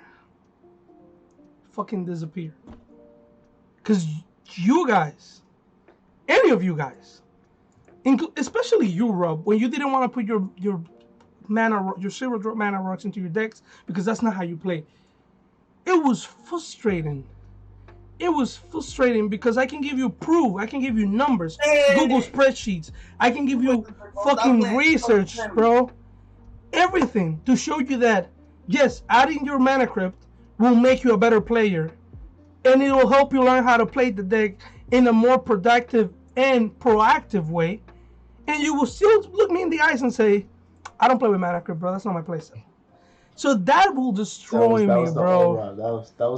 fucking disappeared. Because you guys, any of you guys, especially you, Rob, when you didn't want to put your mana, your 0-drop mana rocks into your decks because that's not how you play. It was frustrating. It was frustrating because I can give you proof. I can give you numbers, Google spreadsheets. I can give you fucking research, bro. Everything to show you that, yes, adding your mana crypt will make you a better player. And it will help you learn how to play the deck in a more productive and proactive way. And you will still look me in the eyes and say, I don't play with mana crypt, bro. That's not my playstyle. So that will destroy me, bro.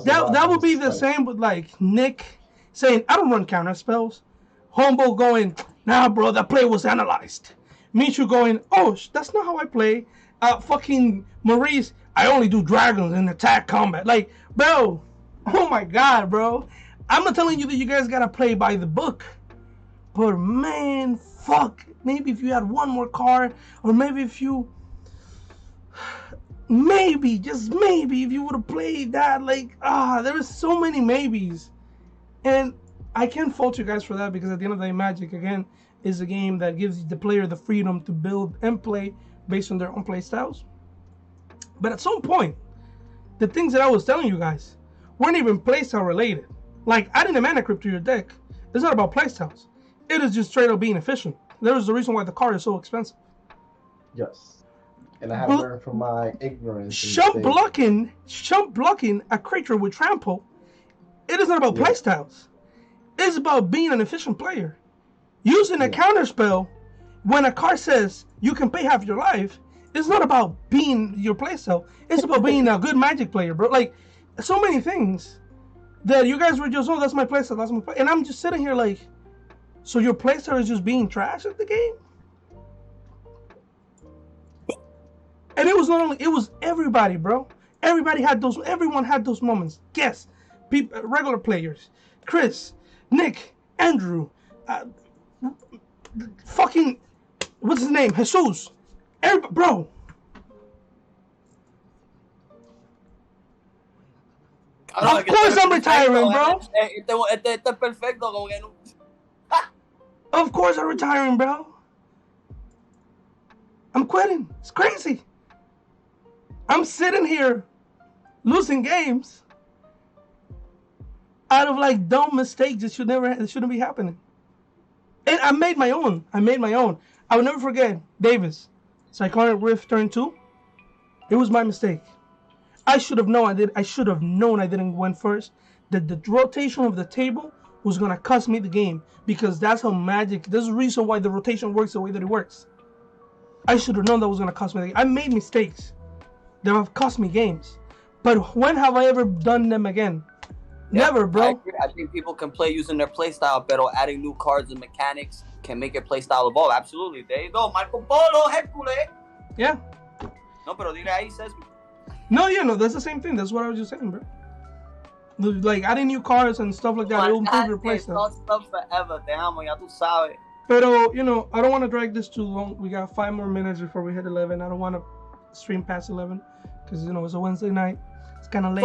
That would be the same with like Nick saying, I don't run counter spells. Humble going, nah, bro, that play was analyzed. Michu going, oh, that's not how I play. Fucking Maurice, I only do dragons in attack combat. Like, bro, oh my God, bro. I'm not telling you that you guys gotta play by the book. But man, fuck. Maybe if you had one more card, or maybe if you... Maybe, just maybe, if you would have played that, like, there was so many maybes. And I can't fault you guys for that, because at the end of the day, Magic, again, is a game that gives the player the freedom to build and play based on their own play styles. But at some point, the things that I was telling you guys weren't even playstyle related. Like, adding a mana crypt to your deck is not about playstyles. It is just straight up being efficient. There is the reason why the card is so expensive. Yes. And I have learned from my ignorance. Shump blocking a creature with trample, it is not about playstyles. It's about being an efficient player. Using a counter spell when a card says you can pay half your life, it's not about being your playstyle. It's about being a good Magic player, bro. Like, so many things that you guys were just, oh, that's my playstyle, that's my play. And I'm just sitting here like, so your playstyle is just being trash at the game? And it was not only, it was everybody, bro. Everyone had those moments. Guess, people, regular players, Chris, Nick, Andrew, fucking, what's his name? Jesus. Everybody, bro. Of course I'm retiring, bro. Of course I'm retiring, bro. I'm quitting. It's crazy. I'm sitting here losing games out of like dumb mistakes that shouldn't be happening. And I made my own. I will never forget Davis. Cyclonic Rift turn 2. It was my mistake. I should have known I didn't win first. That the rotation of the table was gonna cost me the game, because that's how Magic. There's a reason why the rotation works the way that it works. I should have known that was gonna cost me the game. I made mistakes that have cost me games, but when have I ever done them again? Never, bro. I think people can play using their playstyle, but adding new cards and mechanics can make your playstyle evolve. Absolutely. There you go, Marco Polo, Hercule. Yeah. No, pero dile ahí, Sesmio. No, that's the same thing. That's what I was just saying, bro. Like adding new cards and stuff like that, it will improve your playstyle. Stuff forever, te amo, ya tú sabes. Pero, I don't want to drag this too long. We got 5 more minutes before we hit 11. I don't want to stream past 11 because, it's a Wednesday night. It's kind of late.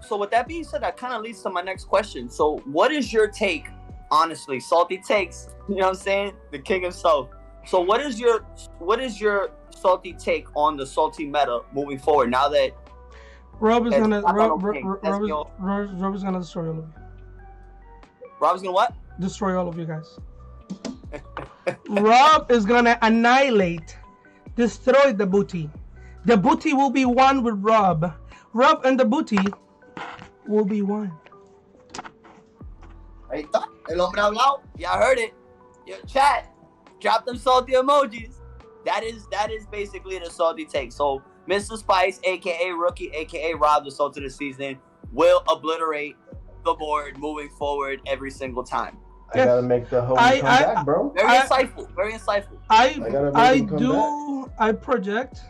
So with that being said, that kind of leads to my next question. So what is your take, honestly, Salty Takes, you know what I'm saying? The king himself. So what is your Salty take on the Salty meta moving forward now that Rob is gonna destroy all of you. Rob's gonna what? Destroy all of you guys. Rob is gonna annihilate, destroy the booty. The booty will be one with Rob. Rob and the booty will be one. Ahí está. El hombre hablado. Y'all heard it. Yo, chat. Drop them salty emojis. That is basically the Salty take. So Mr. Spice, aka Rookie, aka Rob, the Salty of the season, will obliterate the board moving forward every single time. I gotta make the whole comeback, bro. Very insightful. I project,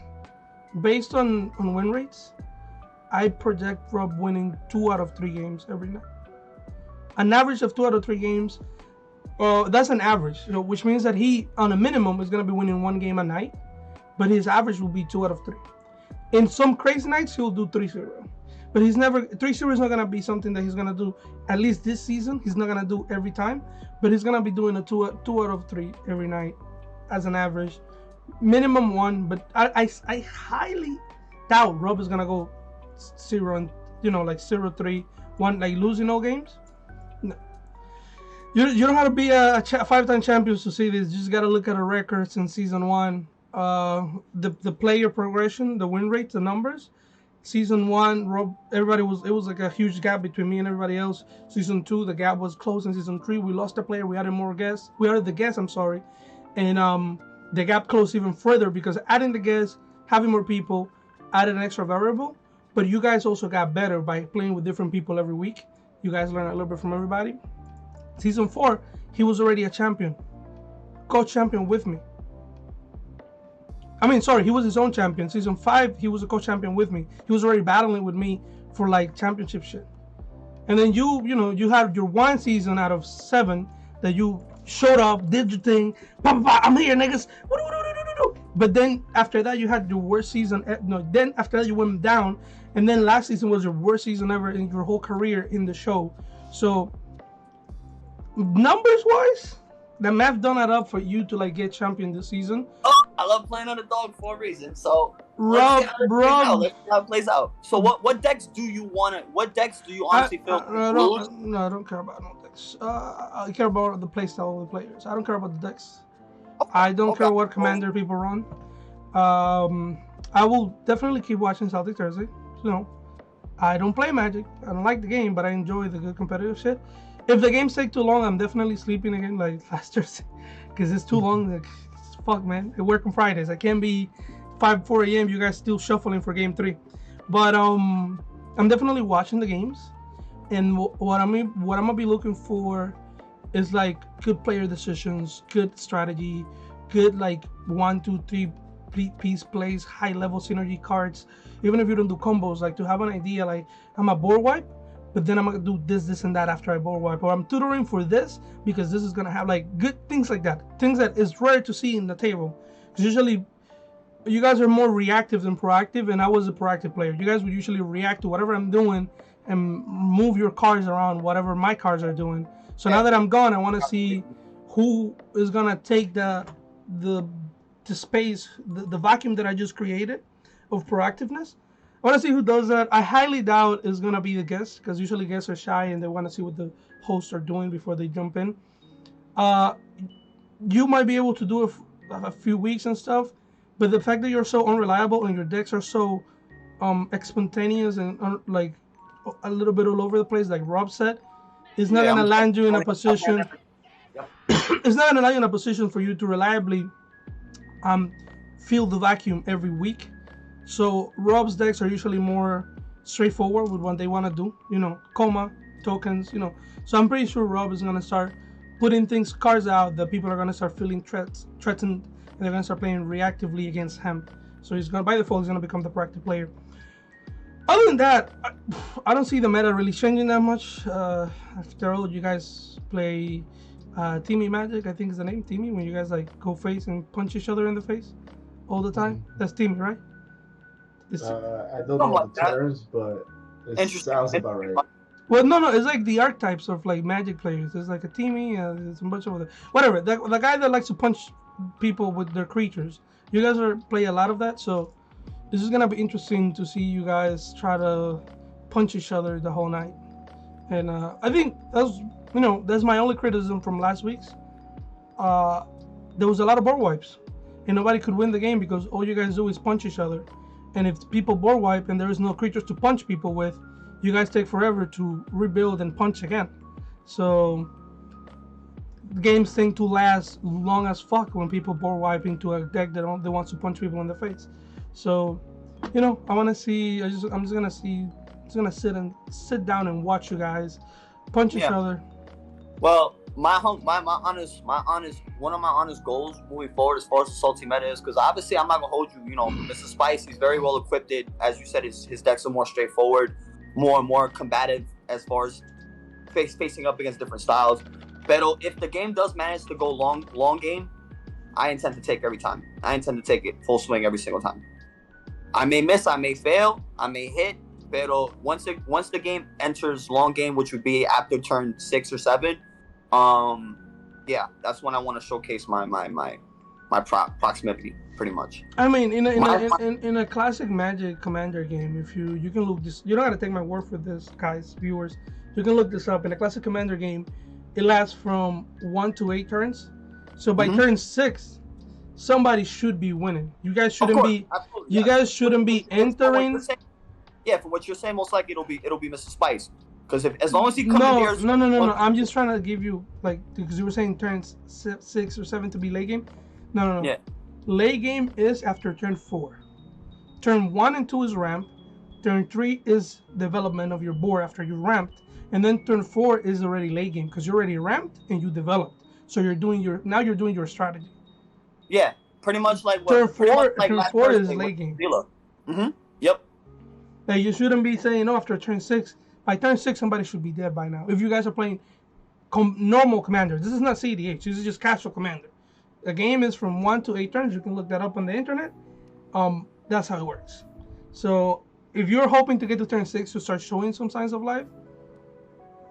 based on win rates, I project Rob winning 2 out of 3 games every night. An average of 2 out of 3 games. That's an average, which means that he, on a minimum, is going to be winning 1 game a night, but his average will be 2 out of 3. In some crazy nights, he'll do 3-0. But he's never 3-0 is not gonna be something that he's gonna do. At least this season, he's not gonna do every time. But he's gonna be doing a two out of 3 every night, as an average, minimum 1. But I highly doubt Rob is gonna go 0 and like 0-3, 1, like losing all games. No. You don't have to be a 5-time champion to see this. You just gotta look at the records in season 1. The player progression, the win rate, the numbers. Season 1, Rob, it was like a huge gap between me and everybody else. Season 2, the gap was close. In season 3, we lost a player. We added more guests. We added the guests. I'm sorry, and the gap closed even further because adding the guests, having more people, added an extra variable. But you guys also got better by playing with different people every week. You guys learn a little bit from everybody. Season 4, he was already a champion, co-champion with me. I mean, sorry, he was his own champion. Season 5, he was a co-champion with me. He was already battling with me for like championship shit. And then you had your 1 season out of 7 that you showed up, did your thing. I'm here, niggas. But then after that, you had your worst season. No, then after that, you went down. And then last season was your worst season ever in your whole career in the show. So numbers-wise, the math done it up for you to like get champion this season. Oh, I love playing on the dog for a reason. So Rob, let's see how it plays out. So what decks do you honestly feel? I don't care about no decks. I care about the playstyle of the players. I don't care about the decks. I don't care what commander people run. I will definitely keep watching Celtic Thursday. I don't play Magic. I don't like the game, but I enjoy the good competitive shit. If the games take too long, I'm definitely sleeping again like last Thursday because it's too long. Like, fuck, man. I work on Fridays. I can't be 4 a.m. You guys still shuffling for game 3. But I'm definitely watching the games, and what I'm gonna be looking for is like good player decisions, good strategy, good like 1, 2, 3 piece plays, high level synergy cards. Even if you don't do combos, like to have an idea, like I'm a board wipe, but then I'm gonna do this and that after I board wipe, or I'm tutoring for this because this is gonna have like good things like that, things that is rare to see in the table. Because usually you guys are more reactive than proactive, and I was a proactive player. You guys would usually react to whatever I'm doing and move your cards around whatever my cards are doing. So now that I'm gone, I want to see who is gonna take the space, the vacuum that I just created of proactiveness. I want to see who does that. I highly doubt it's gonna be the guests, because usually guests are shy and they want to see what the hosts are doing before they jump in. You might be able to do a few weeks and stuff, but the fact that you're so unreliable and your decks are so spontaneous and like a little bit all over the place, like Rob said, it's not gonna land you in a position. It's not gonna land you in a position for you to reliably fill the vacuum every week. So Rob's decks are usually more straightforward with what they want to do, coma, tokens, So I'm pretty sure Rob is gonna start putting cards out that people are gonna start feeling threatened, and they're gonna start playing reactively against him. So by default, he's gonna become the proactive player. Other than that, I don't see the meta really changing that much. After all, you guys play Teamy Magic, I think is the name, Teamy, when you guys like go face and punch each other in the face all the time. That's Teamy, right? I don't know the terms, but it sounds about right. Well, no, it's like the archetypes of like Magic players. There's like a Teamy, there's a bunch of other, whatever. The guy that likes to punch people with their creatures. You guys play a lot of that, so this is gonna be interesting to see you guys try to punch each other the whole night. And I think that's my only criticism from last week's. There was a lot of board wipes, and nobody could win the game because all you guys do is punch each other. And if people board wipe and there is no creatures to punch people with, you guys take forever to rebuild and punch again. So the games tend to last long as fuck when people board wipe into a deck that wants to punch people in the face. So, I want to see. I'm just gonna sit down and watch you guys punch each other. Well, one of my honest goals moving forward as far as the salty meta is, because obviously I'm not gonna hold you. Mr. Spice, he's very well equipped. As you said, his decks are more straightforward, more combative as far as facing up against different styles. But if the game does manage to go long game, I intend to take every time. I intend to take it full swing every single time. I may miss, I may fail, I may hit, pero once the game enters long game, which would be after turn 6 or 7, yeah, that's when I want to showcase my proximity, pretty much. I mean, in a classic Magic Commander game, if you can look this, you don't gotta take my word for this, guys, viewers. You can look this up. In a classic Commander game, it lasts from 1 to 8 turns. So by turn 6, somebody should be winning. You guys shouldn't be. Absolutely, you guys shouldn't be entering. Yeah, for what you're saying, most likely it'll be Mr. Spice. Because as long as he comes in here, no. I'm just trying to give you because you were saying turns 6 or 7 to be late game. No. Yeah. Late game is after turn 4. Turn 1 and 2 is ramp. Turn 3 is development of your board after you ramped, and then turn 4 is already late game because you're already ramped and you developed. So you're doing your strategy. Yeah, pretty much like what turn 4. Like turn 4 is late game. Yep. Like you shouldn't be saying after turn 6. By turn 6, somebody should be dead by now. If you guys are playing normal commanders, this is not CDH. This is just casual commander. The game is from 1 to 8 turns. You can look that up on the internet. That's how it works. So if you're hoping to get to turn 6 to start showing some signs of life.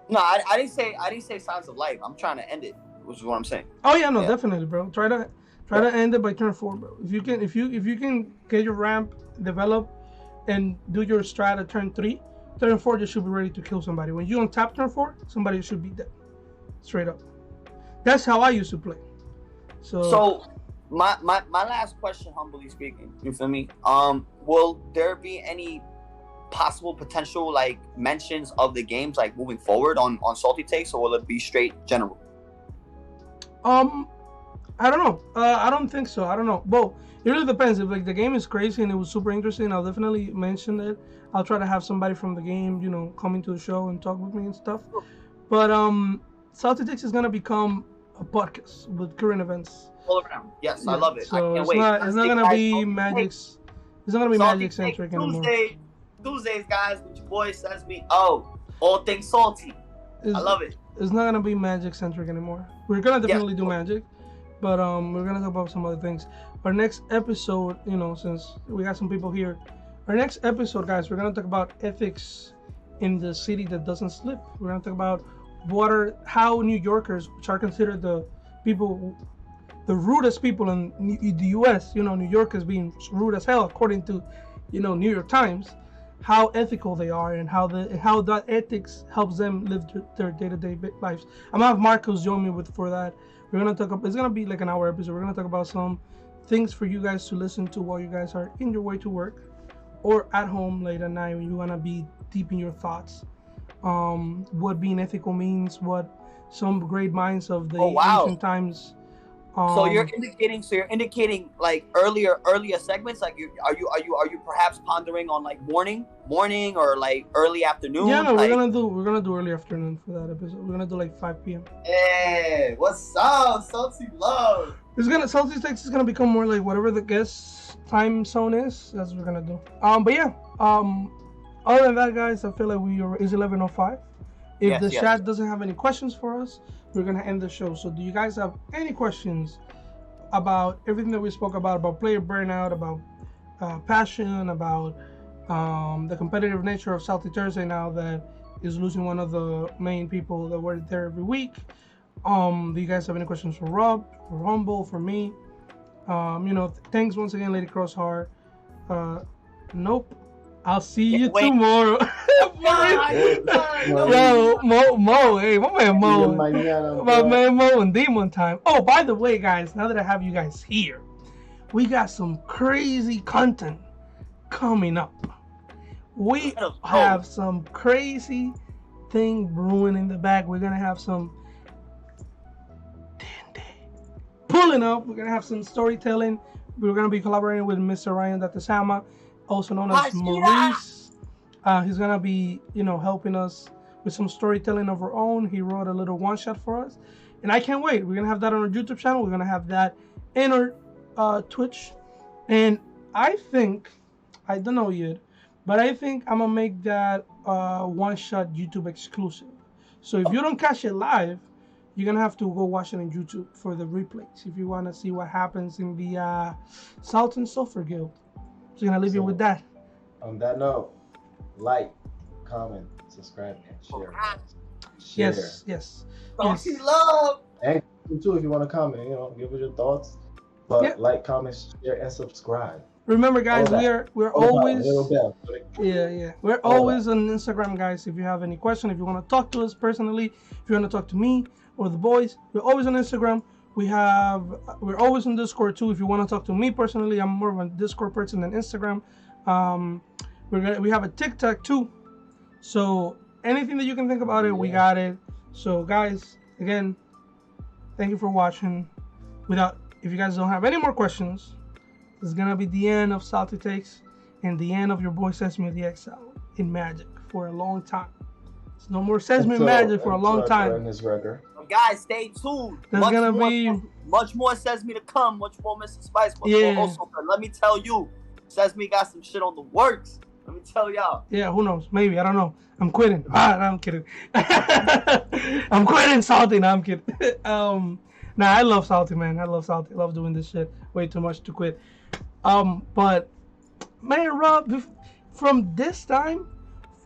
No, I didn't say signs of life. I'm trying to end it, which is what I'm saying. Oh yeah, no, definitely, bro. Try to end it by turn 4, bro. If you can get your ramp, develop, and do your strat at turn 3, turn 4 you should be ready to kill somebody. When you untap turn 4, somebody should be dead. Straight up. That's how I used to play. So my last question, humbly speaking, you feel me? Will there be any possible potential like mentions of the games like moving forward on Salty Takes, or will it be straight general? I don't know. I don't think so. I don't know. Well, it really depends. If like the game is crazy and it was super interesting, I'll definitely mention it. I'll try to have somebody from the game, come into the show and talk with me and stuff. But Salty Takes is gonna become a podcast with current events all around. Yes, yeah. I love it. So I can't wait. It's not gonna be Magic's. It's not gonna be Magic centric anymore. Tuesdays, guys, with your boy Sesmio. All things salty. I love it. It's not gonna be Magic centric anymore. We're gonna definitely do Magic, but we're gonna talk about some other things. Our next episode, since we got some people here, our next episode, guys, we're gonna talk about ethics in the city that doesn't slip. We're gonna talk about how New Yorkers, which are considered the rudest people in the U.S. New York is being rude as hell according to, New York Times. How ethical they are and how that ethics helps them live their day-to-day lives. I'm gonna have Marcos join me for that. We're gonna talk about. It's gonna be like an hour episode. We're gonna talk about some things for you guys to listen to while you guys are in your way to work or at home late at night when you wanna be deep in your thoughts. What being ethical means, what some great minds of the ancient times. So you're indicating like earlier segments. Like are you perhaps pondering on like morning or like early afternoon? Yeah, no, we're gonna do early afternoon for that episode. We're gonna do like 5 p.m. Hey, what's up, Salty Love? Salty Takes is gonna become more like whatever the guest time zone is. That's what we're gonna do. But yeah. Other than that, guys, I feel like it's 11:05. If the chat doesn't have any questions for us, we're gonna end the show. So do you guys have any questions about everything that we spoke about player burnout, about passion, about the competitive nature of Salty Thursday now that is losing one of the main people that were there every week? Do you guys have any questions for Rob, for Humble, for me? Thanks once again, Lady Crossheart. Nope. I'll see you tomorrow. Yo, Mo, hey, my man Mo. My man Mo and Demon Time. Oh, by the way, guys, now that I have you guys here, we got some crazy content coming up. We have some crazy thing brewing in the back. We're gonna have some pulling up. We're gonna have some storytelling. We're gonna be collaborating with Mr. Ryan Datasama, also known as Maurice. He's gonna be, helping us with some storytelling of our own. He wrote a little one-shot for us, and I can't wait. We're gonna have that on our YouTube channel. We're gonna have that in our Twitch, and I don't know yet, but I think I'm gonna make that one-shot YouTube exclusive. So if you don't catch it live, you're gonna have to go watch it on YouTube for the replays if you wanna see what happens in the Salt and Sulfur Guild. Just gonna leave you with that. On that note, like, comment, subscribe, and share. Share. Yes. Salty love. And too, if you want to comment, give us your thoughts. But like, comment, share, and subscribe. Remember, guys, we're always we're always on Instagram, guys. If you have any question, if you want to talk to us personally, if you want to talk to me or the boys, we're always on Instagram. We're always on Discord too. If you want to talk to me personally, I'm more of a Discord person than Instagram. We have a TikTok too. So anything that you can think about it, we got it. So guys, again, thank you for watching. If you guys don't have any more questions, this is gonna be the end of Salty Takes and the end of your boy Sesmio the Exile in Magic for a long time. There's no more Sesmio Magic for a long time. Guys, stay tuned. There's gonna be much more Sesmio to come, much more Mr. Spice, much more also. Let me tell you, Sesmio got some shit on the works. Let me tell y'all. Yeah, who knows? Maybe, I don't know. I'm quitting. No, I'm kidding. I'm quitting Salty. No, I'm kidding. Nah, I love Salty, man. I love Salty. I love doing this shit. Way too much to quit. But man, Rob, from this time,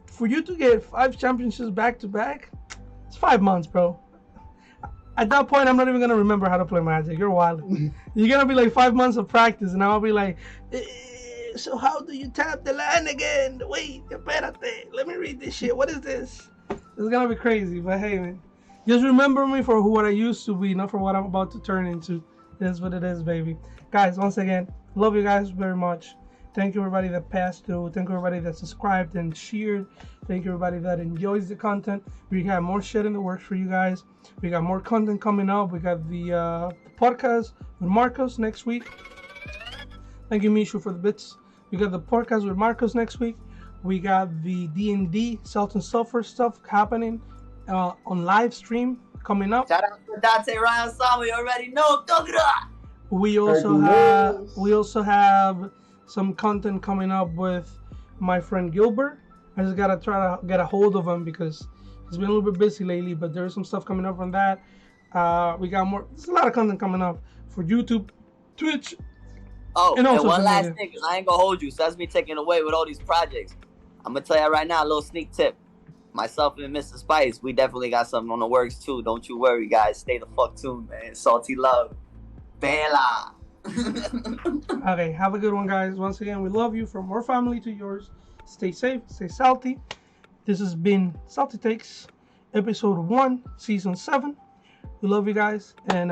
for you to get 5 championships back to back, it's 5 months, bro. At that point, I'm not even gonna remember how to play Magic. You're wild. You're gonna be like 5 months of practice, and I'll be like, so how do you tap the land again? Wait, espérate. Let me read this shit. What is this? It's gonna be crazy, but hey, man. Just remember me for what I used to be, not for what I'm about to turn into. That's what it is, baby. Guys, once again, love you guys very much. Thank you, everybody that passed through. Thank you, everybody that subscribed and shared. Thank you, everybody that enjoys the content. We got more shit in the works for you guys. We got more content coming up. We got the podcast with Marcos next week. Thank you, Mishu, for the bits. We got the podcast with Marcos next week. We got the D&D Salt and Sulfur stuff happening on live stream coming up. Shout out to Dante Ryan Sama. You already know. We also have some content coming up with my friend Gilbert. I just gotta try to get a hold of him because he's been a little bit busy lately, but there's some stuff coming up from that. We got more. There's a lot of content coming up for YouTube, Twitch. Oh, and one last thing, I ain't gonna hold you. So that's me taking away with all these projects. I'm gonna tell you right now, a little sneak tip. Myself and Mr. Spice, we definitely got something on the works too. Don't you worry, guys. Stay the fuck tuned, man. Salty love. Bella. Okay, have a good one, guys. Once again, we love you. From our family to yours. Stay safe, stay salty. This has been Salty Takes, episode 1, season 7. We love you guys, and